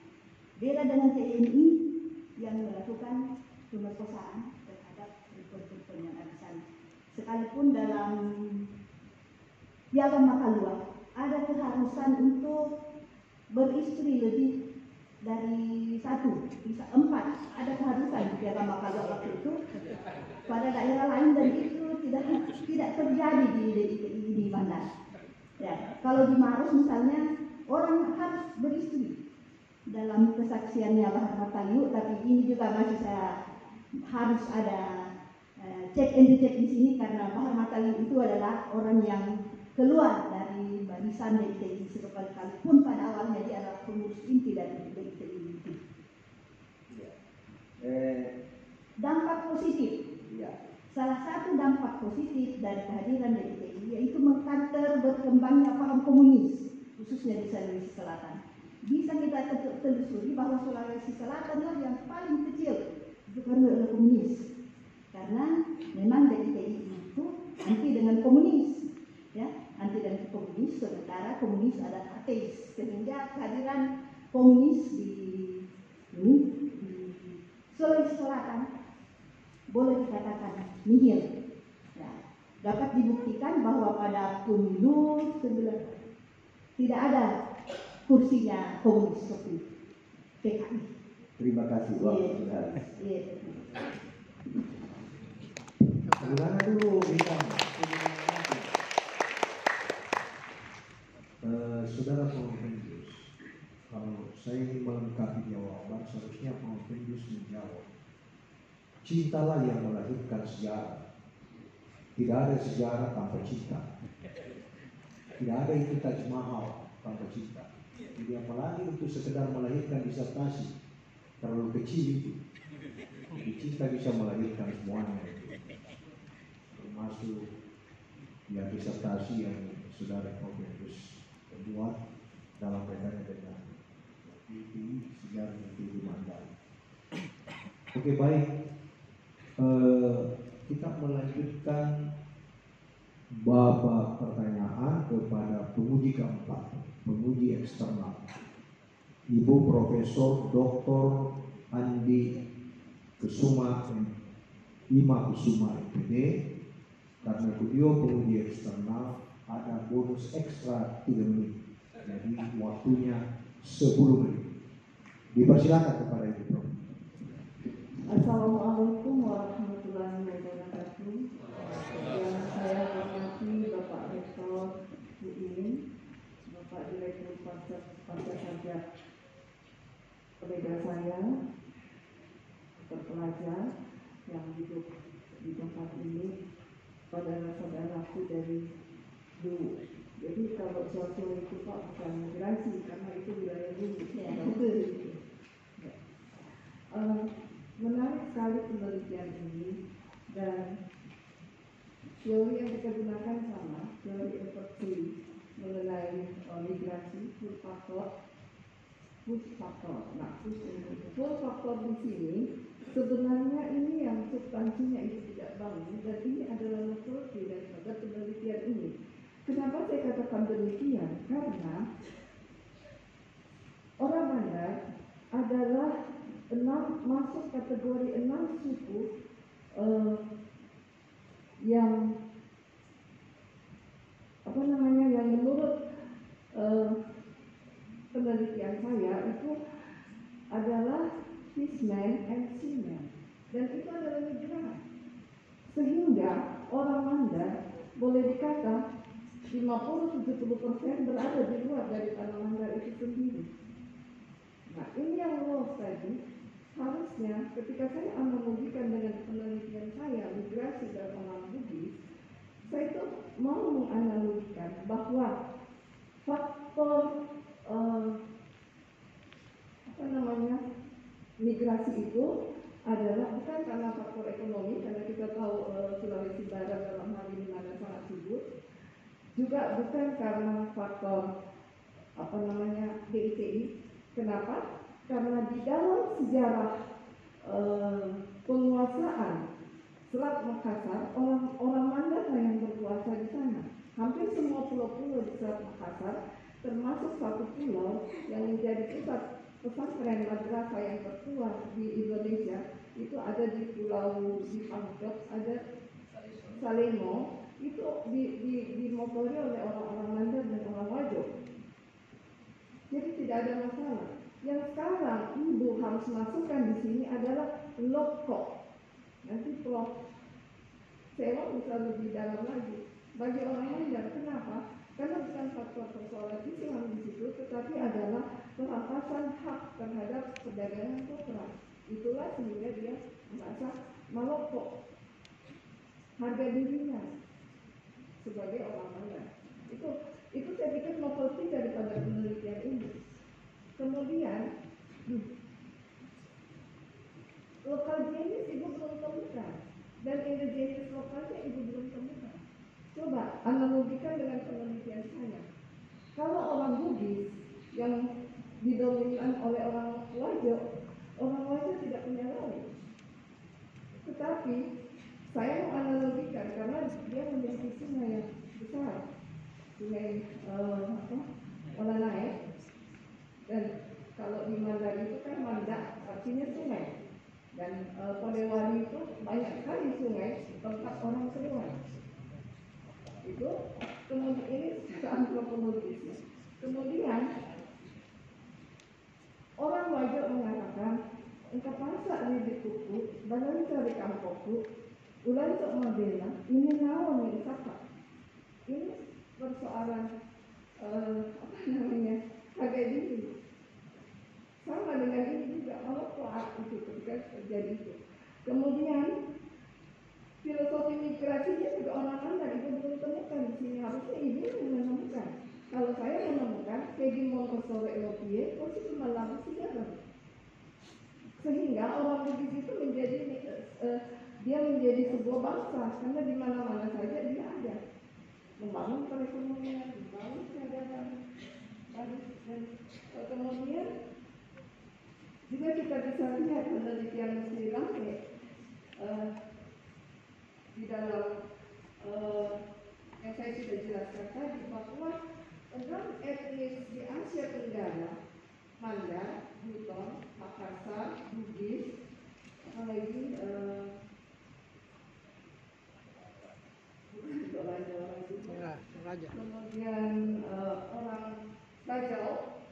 Beda dengan TNI yang melakukan pemerkosaan terhadap perempuan yang ada di sana. Sekalipun dalam Piagam Makalua ada keharusan untuk beristri lebih dari satu, bisa 4. Ada keharusan di Piagam Makalua waktu itu. Pada daerah lain dan itu tidak terjadi di Mandar. Ya, kalau di Maros misalnya orang harus beristri dalam kesaksiannya Bahar Mataliu, tapi ini juga masih saya harus ada cek and recheck di sini karena Bahar Mataliu itu adalah orang yang keluar dari barisan DITI sekali-kali pun pada awalnya dia adalah pengurus inti dari DITI itu. Dampak positif. Salah satu dampak positif dari kehadiran DITI yaitu mengkanter berkembangnya paham komunis, khususnya di Sulawesi Selatan. Bisa kita telusuri bahwa Sulawesi Selatan lah yang paling kecil dipenuhi oleh komunis, karena memang DITI itu anti dengan komunis, ya, anti dengan komunis, sementara komunis adalah ateis, sehingga kehadiran komunis di Sulawesi Selatan boleh dikatakan nihil. Ya, dapat dibuktikan bahwa pada pemilu tidak ada kursinya komunis seperti PKI. Terima kasih waktu sudah habis. Gimana dulu kita? Saudara Pengurus, kalau saya ingin melengkapi jawaban, seharusnya Pengurus menjawab. Cintalah yang melahirkan sejarah. Tidak ada sejarah tanpa cinta. Tidak ada itu Taj Mahal tanpa cinta. Jadi apalagi untuk sekedar melahirkan disertasi, terlalu kecil itu. Jadi cinta bisa melahirkan semuanya itu. Termasuk ya disertasi yang saudara Pengurus buat dalam kaitannya dengan sejarah di Mandar. Oke, baik. Kita melanjutkan babak pertanyaan kepada penguji keempat, penguji eksternal, Ibu Profesor Dr. Andi Kusuma Ima Kusuma MPD. Karena beliau penguji eksternal ada bonus ekstra 3 menit, jadi waktunya 10 menit. Dipersilakan kepada Ibu Prof. Assalamualaikum warahmatullahi wabarakatuh. Yang saya hormati Bapak Rektor UIN, Bapak Direktur Pasca Sarjana kolega saya, terpelajar yang hidup di tempat ini, saudara-saudaraku dari dulu. Jadi kalau suatu itu Pak bukan migrasi karena itu wilayah dulu. Menarik sekali penelitian ini dan teori yang kita gunakan sama, teori efektif mengenai migrasi full factor. Nah, full factor di sini sebenarnya ini yang substansinya itu tidak bangun dan ini adalah metode daripada penelitian ini. Kenapa saya katakan demikian? Karena orang Mandar adalah masuk kategori 6 suku yang yang menurut penelitian saya itu adalah Fishman and Seaman, dan itu adalah migran. Sehingga orang Mandar boleh dikata 50-70% berada di luar dari tanah Mandar itu sendiri. Nah, ini yang luas tadi. Harusnya ketika saya analogikan dengan penelitian saya migrasi dan orang Bugis, saya itu mau menganalogikan bahwa faktor migrasi itu adalah bukan karena faktor ekonomi, karena kita tahu Sulawesi Barat dalam hal ini mana sangat subur, juga bukan karena faktor DITI. Kenapa? Karena di dalam sejarah penguasaan Selat Makassar, orang Mandar yang berkuasa di sana. Hampir semua pulau-pulau di Selat Makassar, termasuk satu pulau yang menjadi pusat pesantren madrasah yang tertua di Indonesia, itu ada di Pulau di Pangkep, ada Salemo, itu dimotori oleh orang-orang Mandar dan orang Wajo. Jadi tidak ada masalah. Yang sekarang Ibu harus masukkan di sini adalah lokok. Nanti Prof Sewa bisa lebih dalam lagi. Bagi orang Mandar, kenapa? Karena bukan faktor persoalan Islam di situ, tetapi adalah perampasan hak terhadap perdagangan kotoran. Itulah sehingga dia merasa melokok harga dirinya sebagai orang Mandar. Itu saya pikir novelty daripada penelitian ini. Kemudian lokal jenis Ibu belum temukan, dan indigenous lokalnya Ibu belum temukan. Coba analogikan dengan penelitian saya. Kalau orang Bugis yang didominasi oleh orang Wajo tidak punya laut. Tetapi saya mau analogikan karena dia memiliki sungai yang besar, sungai Olanae. Dan kalau di Mandar itu kan Mandak artinya sungai, dan Polewali itu banyak sekali sungai tempat orang seluar. Itu kemudian ini antropologisnya. Kemudian orang Wajo mengatakan engkau pasak di kuku, badan cari kampoku, ulang untuk modena, ini naon yang sapa. Ini persoalan harga diri. Sama dengan ini juga melokok itu ketika terjadi itu. Kemudian filosofi migrasinya juga orang Mandar itu belum temukan di sini. Harusnya Ibu yang menemukan. Kalau saya menemukan Kegimon Kosore Elopie, itu malah sejarah. Sehingga orang Bugis itu dia menjadi sebuah bangsa, karena di mana-mana saja dia ada. Membangun perekonomian, membangun perdagangan, dan kemudian juga kita bisa lihat penelitian Sri Lanka di dalam yang saya sudah jelaskan tadi, bahwa 6 etnis di Asia Tenggara, Mandar, Buton, Makassar, Bugis, apalagi kemudian orang Bajau,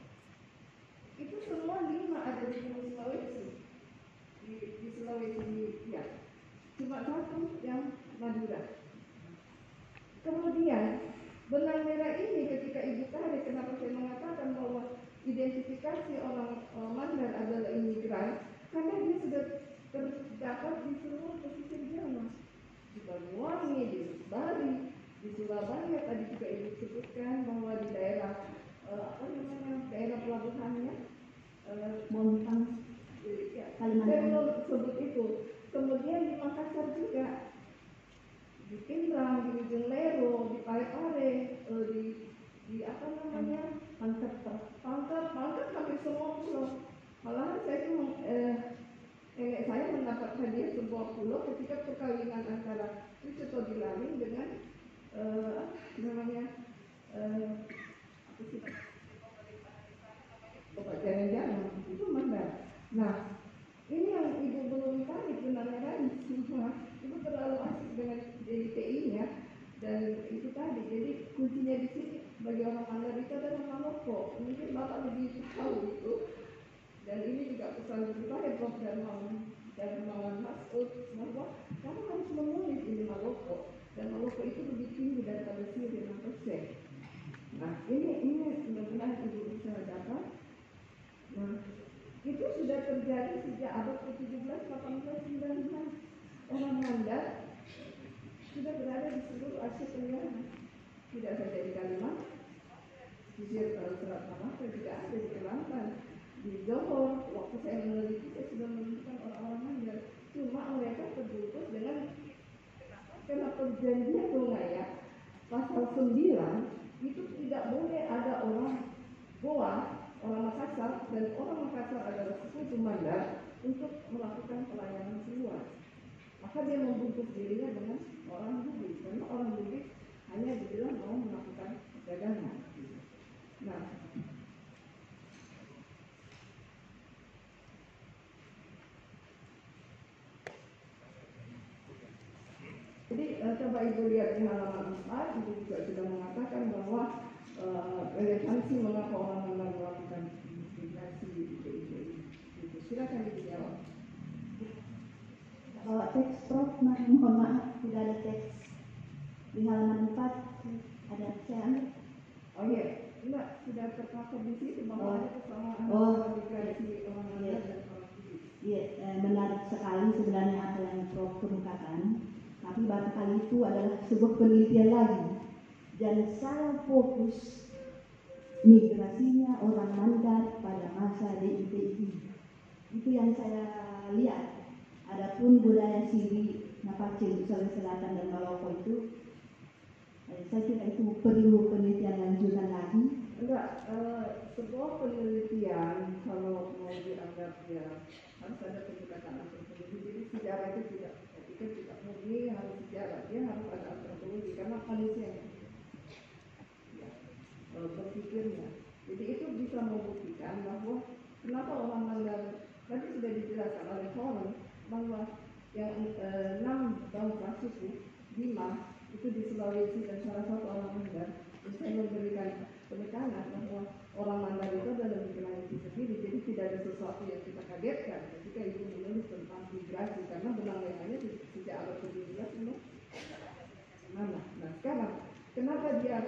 juga di Pindrang, di Ujung Lero, di Parepare, di apa namanya, Pangkep hampir semua pulau. Malahan saya itu nenek saya mendapat hadiah sebuah pulau ketika perkawinan antara Wicoto Dilaling dengan Bapak Jalan-Jalan itu mandar. Nah, ini yang ibu belum tahu sebenarnya kan semua. Ibu terlalu asik dengan DITI-nya dan itu tadi. Jadi kuncinya di sini bagi orang mandar itu adalah Maloko. Mungkin bapak lebih tahu itu. Dan ini juga pesan saya Prof. Darmawan Masud bahwa kamu harus menulis ini Maloko. Dan Maloko itu lebih tinggi daripada Sirin atau C. Nah, ini mudah-mudahan ibu bisa dapat. Nah, itu sudah terjadi sejak abad ke-17, 18, 19. Orang Mandar sudah berada di seluruh Asia Tenggara. Tidak saja di Kalimantan, di Selat Malaka juga ada, di Kelantan, di Johor. Waktu saya meneliti, saya sudah menemukan orang-orang Mandar. Cuma mereka terbungkus dengan karena perjanjian Bongaya pasal 9 itu tidak boleh ada orang Goa, orang Makassar, dan orang Makassar adalah sekutu Mandar untuk melakukan pelayanan keluar. Maka dia membungkus dirinya dengan orang Bugis, karena orang Bugis hanya dibilang mau melakukan perdagangan. Nah, jadi coba ibu lihat di halaman 4, ibu juga sudah mengatakan bahwa relevansi mengapa orang Mandar melakukan migrasi di DIY. Silakan dijawab. Bawa teks Prof, mohon maaf tidak ada teks di halaman 4 ada saya ambil. Oh iya, enggak, sudah tercover di situ bahwa ada kesamaan Oh. migrasi orang Mandar dan orang Bugis. Iya, menarik sekali sebenarnya apa yang Prof kemukakan, tapi barangkali itu adalah sebuah penelitian lagi dan saya fokus migrasinya orang Mandar pada masa DITI. Itu yang saya lihat. Adapun budaya Siri, Napace, Sulawesi Selatan dan Maloko itu, saya kira itu perlu penelitian lanjutan lagi. Enggak, sebuah penelitian kalau mau dianggap ya harus ada pendekatan antropologi. Jadi sejarah itu tidak murni harus sejarah, dia harus ada antropologi karena manusia yang berpikirnya. Jadi itu bisa membuktikan bahwa kenapa orang Mandar tadi sudah dijelaskan oleh Forum bahwa yang 6 bangsa suku Bima itu di Sulawesi dan salah satu orang Mandar. Dan saya memberikan penekanan bahwa orang Mandar itu adalah migran itu sendiri, jadi tidak ada sesuatu yang kita kagetkan ketika ibu menulis tentang migrasi karena benang merahnya sejak abad ke-17 itu mana. Nah sekarang kenapa dia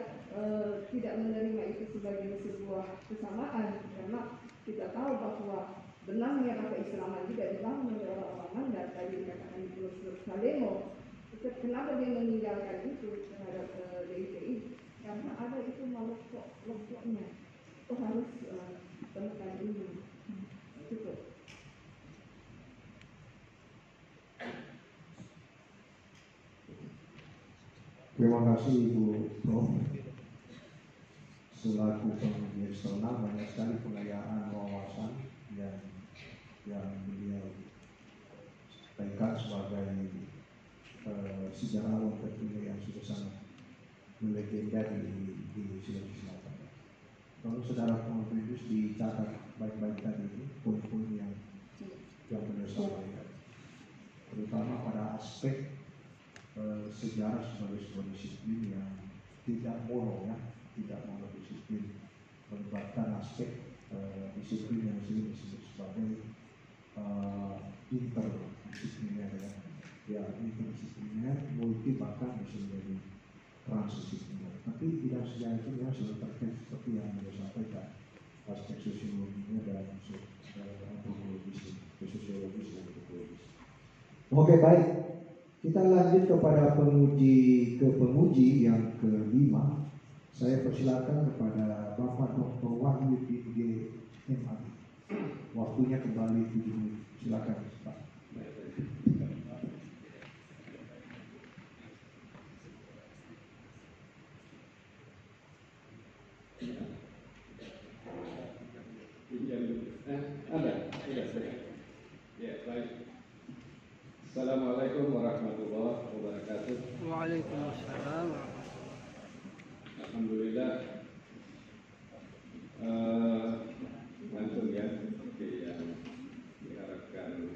tidak menerima itu sebagai sebuah kesamaan? Karena kita tahu bahwa benang merah keislaman juga dibangun oleh orang-orang Mandar tadi dikatakan di Pulau Salemo. Kenapa dia meninggalkan itu terhadap DITI? Karena ada itu Maloko-lokoknya. Itu harus temukan dulu. Cukup. Terima kasih Ibu Prof. Selaku penguji eksternal banyak sekali pengayaan wawasan yang beliau sampaikan sebagai sejarawan tertinggi yang sudah sangat melegenda di Sulawesi Selatan. Kalau saudara penguji dicatat baik-baik tadi itu poin-poin yang beliau sampaikan, terutama pada aspek sejarah sebagai sebuah disiplin yang tidak monodisiplin, melibatkan aspek disiplin yang sering disebut sebagai interdisipliner interdisipliner, multi bahkan bisa menjadi transdisipliner. Tapi tidak sejarah itu ya sudah terkait seperti yang beliau sampaikan, aspek sosiologinya dan antropologis, sosiologis dan antropologis. Oke, baik. Kita lanjut kepada penguji yang kelima. Saya persilakan kepada Bapak Dr. Wahyu D.G. MA. Waktunya kembali 7 menit. Silakan, Pak. sudah. Ya, baik. Assalamualaikum warahmatullahi wabarakatuh. Waalaikumsalam. Alhamdulillah. Langsung ya, seperti yang diharapkan.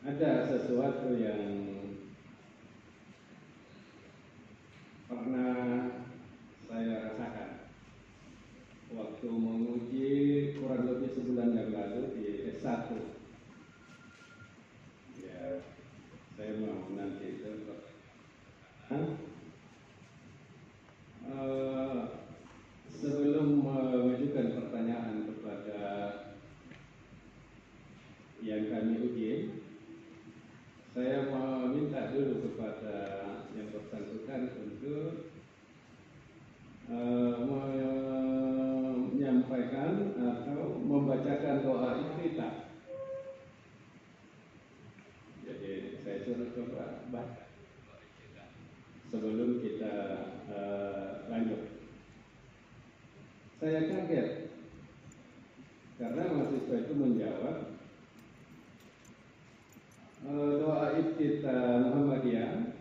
Ada sesuatu yang pernah saya rasakan waktu menguji kurang lebih sebulan yang lalu di S1. Ya, saya mau nanti itu sebelum mengajukan pertanyaan kepada yang kami uji, saya meminta dulu kepada yang bersangkutan untuk menyampaikan atau membacakan doa iftitah. Jadi saya suruh coba baca sebelum kita lanjut. Saya kaget karena mahasiswa itu menjawab doa iftitah Muhammadiyah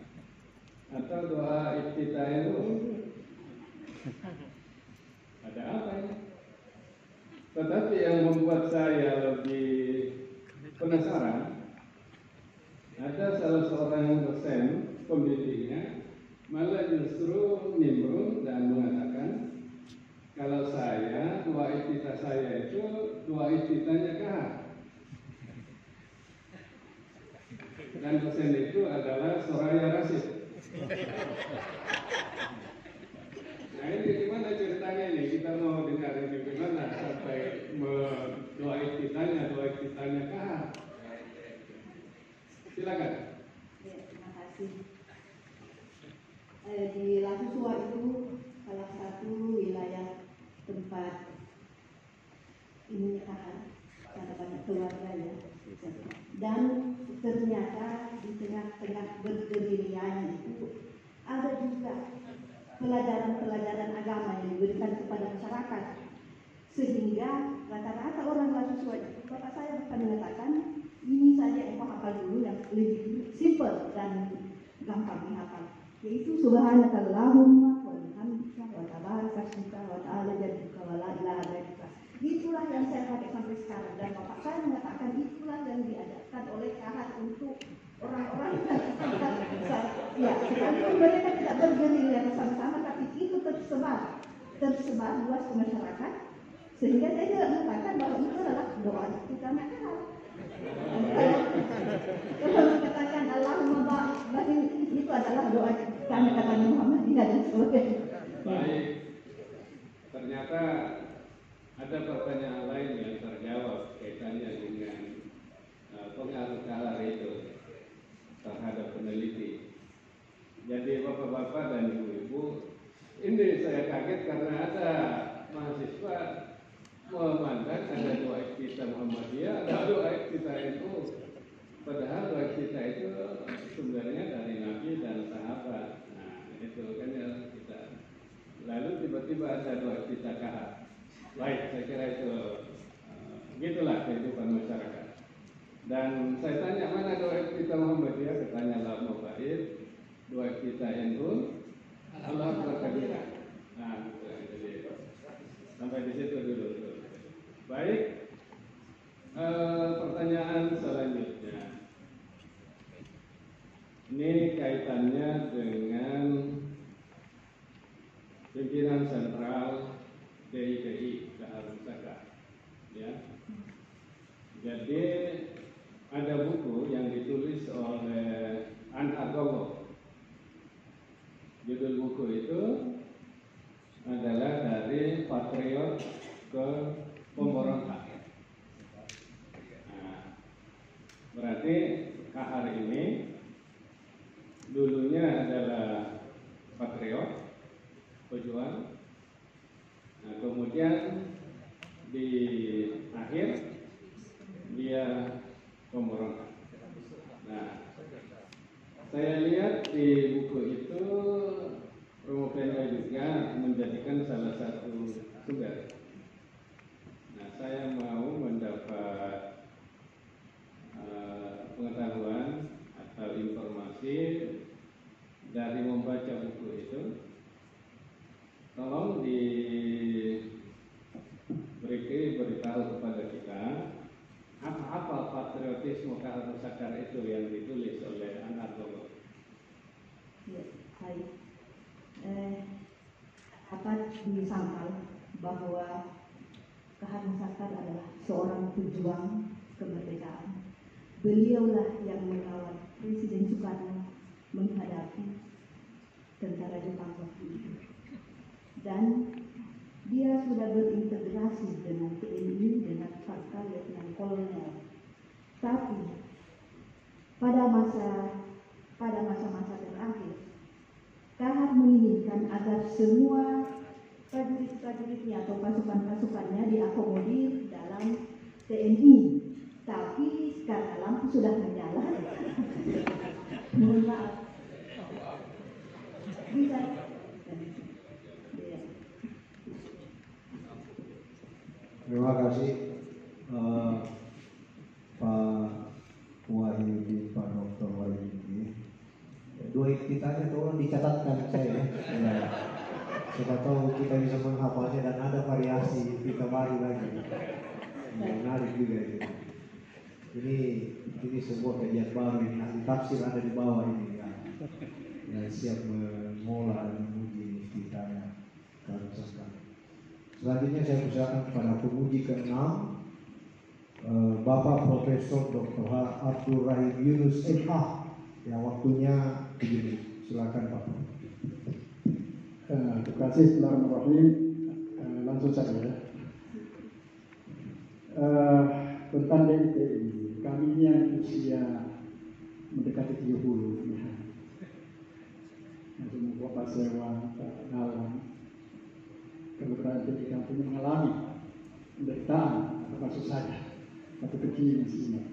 atau doa iftitah NU. Ada apa ini? Tetapi yang membuat saya lebih penasaran, ada salah seorang dosen pembidiknya malah justru nimbrung dan mengatakan kalau saya doa iftitah saya itu doa iftitahnya kahar. Dan dosen itu adalah Soraya Rasid. Nah ini gimana ceritanya ini? Kita mau dengar ini gimana sampai doa iftitahnya kahar. Silakan. Ya, terima kasih. Di Lasusua itu salah satu wilayah tempat ini ada banyak keluarga ya. Dan ternyata di tengah-tengah berdirian itu ada juga pelajaran-pelajaran agama yang diberikan kepada masyarakat, sehingga rata-rata orang Lasusua itu, bapak saya bukan mengatakan ini saja engkau hafal dulu yang lebih simple dan gampang dihafal, yaitu subhanakallahumma wa bihamdika wa tabarakasmuka wa ta'ala jadduka wa la ilaha illa. Itulah yang saya pakai sampai sekarang, dan bapak saya mengatakan itulah yang diajarkan oleh Kahar untuk orang-orang ya, sekalipun mereka tidak bergerilya bersama-sama, tapi itu tersebar luas ke masyarakat, sehingga saya tidak mengatakan bahwa itu adalah doa kita Kahar. Kalau mengatakan Allahumma ba'in itu adalah doa kami kata Muhammadiyah dan sebagainya. Baik, ternyata ada pertanyaan lain yang terjawab kaitannya dengan pengaruh kahar itu terhadap peneliti. Jadi bapak-bapak dan ibu-ibu, ini saya kaget karena ada mahasiswa memandang ada doa iftitah Muhammadiyah, ada doa iftitah itu, padahal doa iftitah itu sebenarnya dari Nabi dan sahabat. Nah itu kan yang kita. Lalu tiba-tiba ada doa iftitah kahar. Baik, saya kira itu begitulah kehidupan masyarakat. Dan saya tanya mana doa iftitah Muhammadiyah, katanya la mubaid, doa iftitah NU, Allah berkabira. Nah, jadi sampai di situ dulu. Baik, pertanyaan selanjutnya. Ini kaitannya dengan pimpinan sentral DIPI Kahar Pusaka, ya. Jadi ada buku yang ditulis oleh An Agogo. Judul buku itu adalah Dari Patriot ke Pemberontak. Nah, berarti Kahar ini dulunya adalah patriot, pejuang. Nah, kemudian di akhir dia pemberontak. Nah, saya lihat di buku itu Romo Peno juga menjadikan salah satu tugas. Nah, saya mau mendapat pengetahuan atau informasi dari membaca buku itu. Tolong beritahu kepada kita apa patriotisme Kahar Musakar itu yang ditulis oleh Anak Logo. Ya, baik. Dapat disangkal bahwa Kahar Musakar adalah seorang pejuang kemerdekaan. Beliaulah yang mengawal Presiden Soekarno menghadapi tentara Jepang waktu itu. Dan dia sudah berintegrasi dengan TNI, dengan pangkat letnan kolonel. Tapi pada masa-masa terakhir, Kahar menginginkan agar semua prajurit-prajuritnya atau pasukan-pasukannya diakomodir dalam TNI. Tapi karena lampu sudah menyala, mohon maaf. Bisa. Terima kasih Pak Wahyudi, Pak Dr. Wahyudi. Dua ditanya tolong dicatatkan saya. Ya. Siapa tahu kita bisa menghafalnya dan ada variasi kita baru lagi. Menarik juga ini. Ini sebuah kajian baru ini. Ahli tafsir ada di bawah ini ya. Yang siap mengolah dan menguji ceritanya. Selanjutnya saya persilakan kepada penguji ke-6 Bapak Profesor Dr. H. Abdul Rahim Yunus MA yang waktunya 7 menit. Silakan Pak. Terima kasih. Bismillahirrahmanirrahim. Langsung saja ya. Tentang DITI, kami yang usia mendekati 30 ya. Masih membuat sewa dalam kalau berada di kampung mengalami penderitaan atau kasus saya atau kecil masih ingat.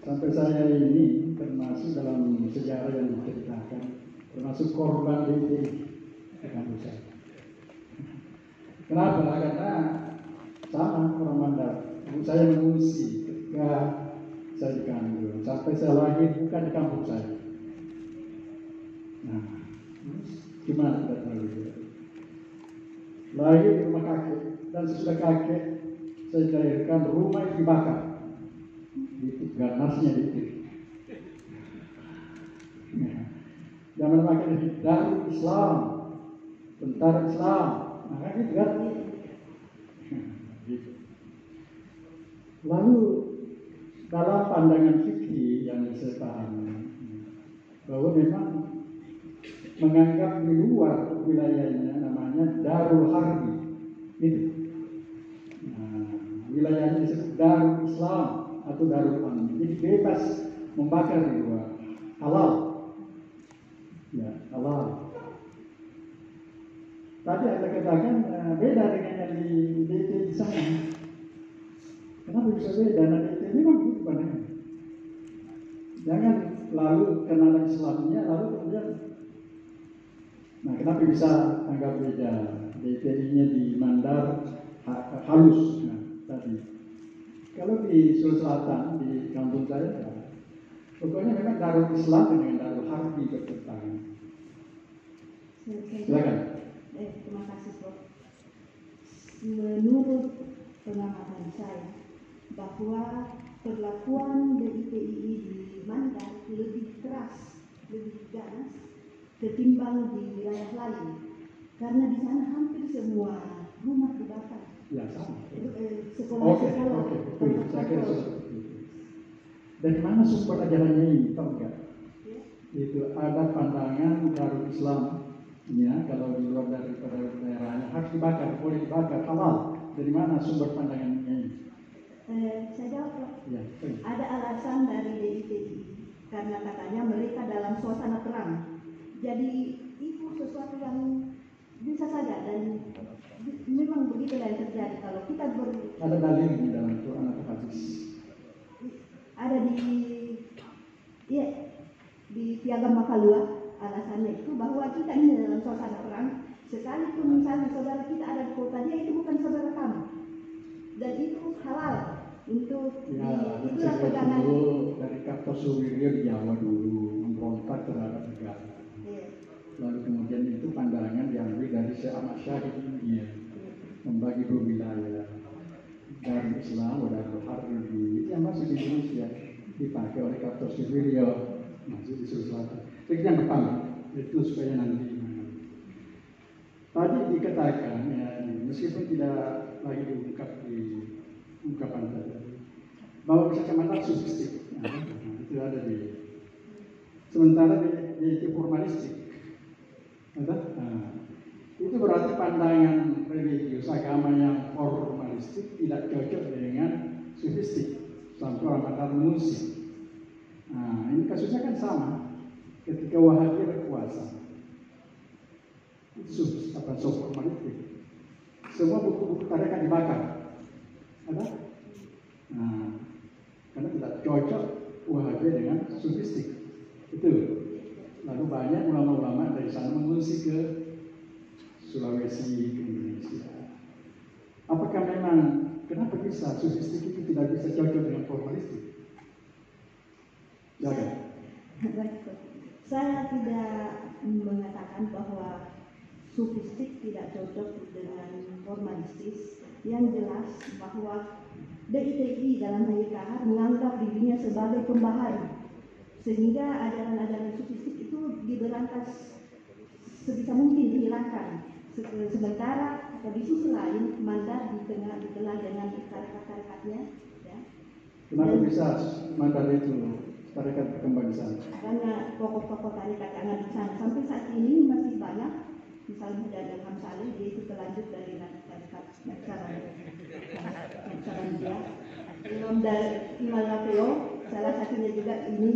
Sampai saya ini termasuk dalam sejarah yang diceritakan, termasuk korban DITI di kampung saya. Kenapa? Karena sama orang Mandar. Ibu saya mengungsi ketika saya di kampung. Sampai saya lahir bukan di kampung saya. Nah, gimana tidak tahu ya. Lahir di rumah kakek dan sesudah kakek saya dilahirkan rumah yang dibakar. Itu ganasnya itu. Nah, zaman makan dari Islam, tentara Islam, maka gitu kan. Gitu. Lalu dalam pandangan fikih yang saya pahami bahwa memang menganggap di luar wilayahnya namanya Darul Harbi itu. Nah, wilayahnya disebut Darul Islam atau Darul Amin. Jadi bebas membakar di luar, halal. Ya, halal. Tadi Anda katakan beda dengan yang di sana. Kenapa bisa beda? Nah, DT memang begitu pandangan. Jangan lalu kenal Islamnya lalu kemudian. Nah, kenapa bisa anggap beda? DTI-nya di Mandar halus. Nah, tadi. Kalau di Sulawesi Selatan di kampung saya, pokoknya memang Darul Islam dengan Darul Harbi bertentangan. Silakan. Terima kasih Prof. Menurut pengamatan saya bahwa perlakuan DITII di Mandar lebih keras, lebih ganas ketimbang di wilayah lain, karena di sana hampir semua rumah dibakar. Ya sama. Sekolah-sekolah. Oke. Saya kira seperti itu. Dari mana sumber ajarannya ini? Tahu nggak? Ya. Itu ada pandangan Darul Islam. Ya, kalau di luar daripada daerahnya harus dibakar, boleh dibakar, halal. Dari mana sumber pandangannya ini? Saya jawab, Prof. Ya. Ada alasan dari DITI karena katanya mereka dalam suasana perang. Jadi itu sesuatu yang bisa saja dan memang begitulah yang terjadi kalau kita ada dalil di dalam Quran atau hadis. Ada di Piagam Makalua alasannya itu bahwa kita ini dalam suasana perang, sekalipun misalnya saudara kita ada di kota dia, itu bukan saudara kamu, dan itu halal untuk itulah pegangan dari Kartosuwiryo di Jawa dulu memberontak terhadap negara. Lalu kemudian itu pandangan diambil dari Syekh Ahmad Syahid India, membagi dua wilayah dari Islam dan Harbi yang masuk di Indonesia dipakai oleh Kartosuwiryo masuk di Sulawesi Selatan. Itu yang pertama, itu supaya nanti tadi dikatakan ya, meskipun tidak lagi diungkap di ungkapan tadi bahwa bisa kemana sofistik, itu ada di sementara di formalistik. Itu berarti pandangan religius agama yang formalistik tidak cocok dengan sofistik sampai orang harmonis. Nah, ini kasusnya kan sama ketika Wahabi berkuasa. Itu formalistik. Semua buku-buku tarekat dibakar. Ada? Nah, karena tidak cocok Wahabi dengan sofistik. Itu. Lalu banyak ulama-ulama dari sana mengungsi ke Sulawesi, ke Indonesia. Apakah memang kenapa bisa sofistik itu tidak bisa cocok dengan formalistik? Jaga. Saya tidak mengatakan bahwa sofistik tidak cocok dengan formalistis. Yang jelas bahwa DITI dalam HYKH menganggap dirinya sebagai pembaharu, sehingga ajaran-ajaran sofistik itu diberantas sebisa mungkin dihilangkan. Sementara di sisi lain mandat dikelah dengan tarekat-tarekatnya. Ya. Kenapa bisa mandat itu tarekat berkembang di sana? Karena tokoh-tokoh tarekat yang ada di sana sampai saat ini masih banyak. Misalnya dari Ilham Saleh, dia itu pelanjut dari tarekat Naksabandia. Imam Lapeo, salah satunya juga ini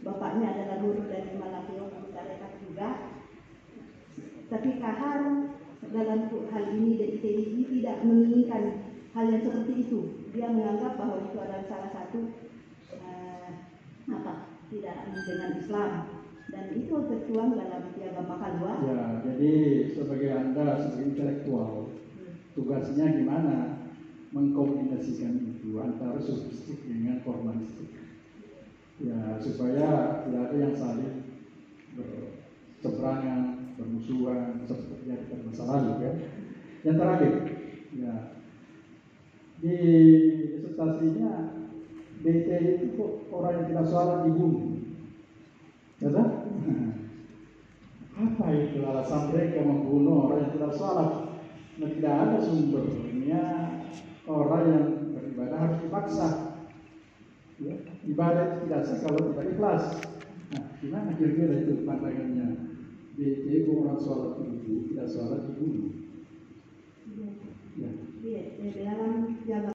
bapaknya adalah guru dari Imam Lapeo, tarekat juga. Tapi Kahar dalam hal ini DITI tidak menginginkan hal yang seperti itu. Dia menganggap bahwa itu adalah salah satu tidak dengan Islam, dan itu tertuang dalam Piagam Makalua. Ya, jadi sebagai Anda sebagai intelektual, tugasnya gimana mengkombinasikan itu antara sofistik dengan formalistik. Ya, supaya tidak ada yang saling berseberangan, bermusuhan seperti yang kita masa lalu ya. Yang terakhir, ya di disertasinya DITI itu kok orang yang tidak sholat dibunuh, ya kan? Apa itu alasan mereka membunuh orang yang tidak sholat? Nah, tidak ada sumbernya. Orang yang beribadah harus dipaksa. Ya, ibadah itu tidak sah kalau tidak ikhlas. Nah, gimana kira-kira itu pandangannya? DITI orang sholat itu tidak sholat dibunuh. Ya, dalam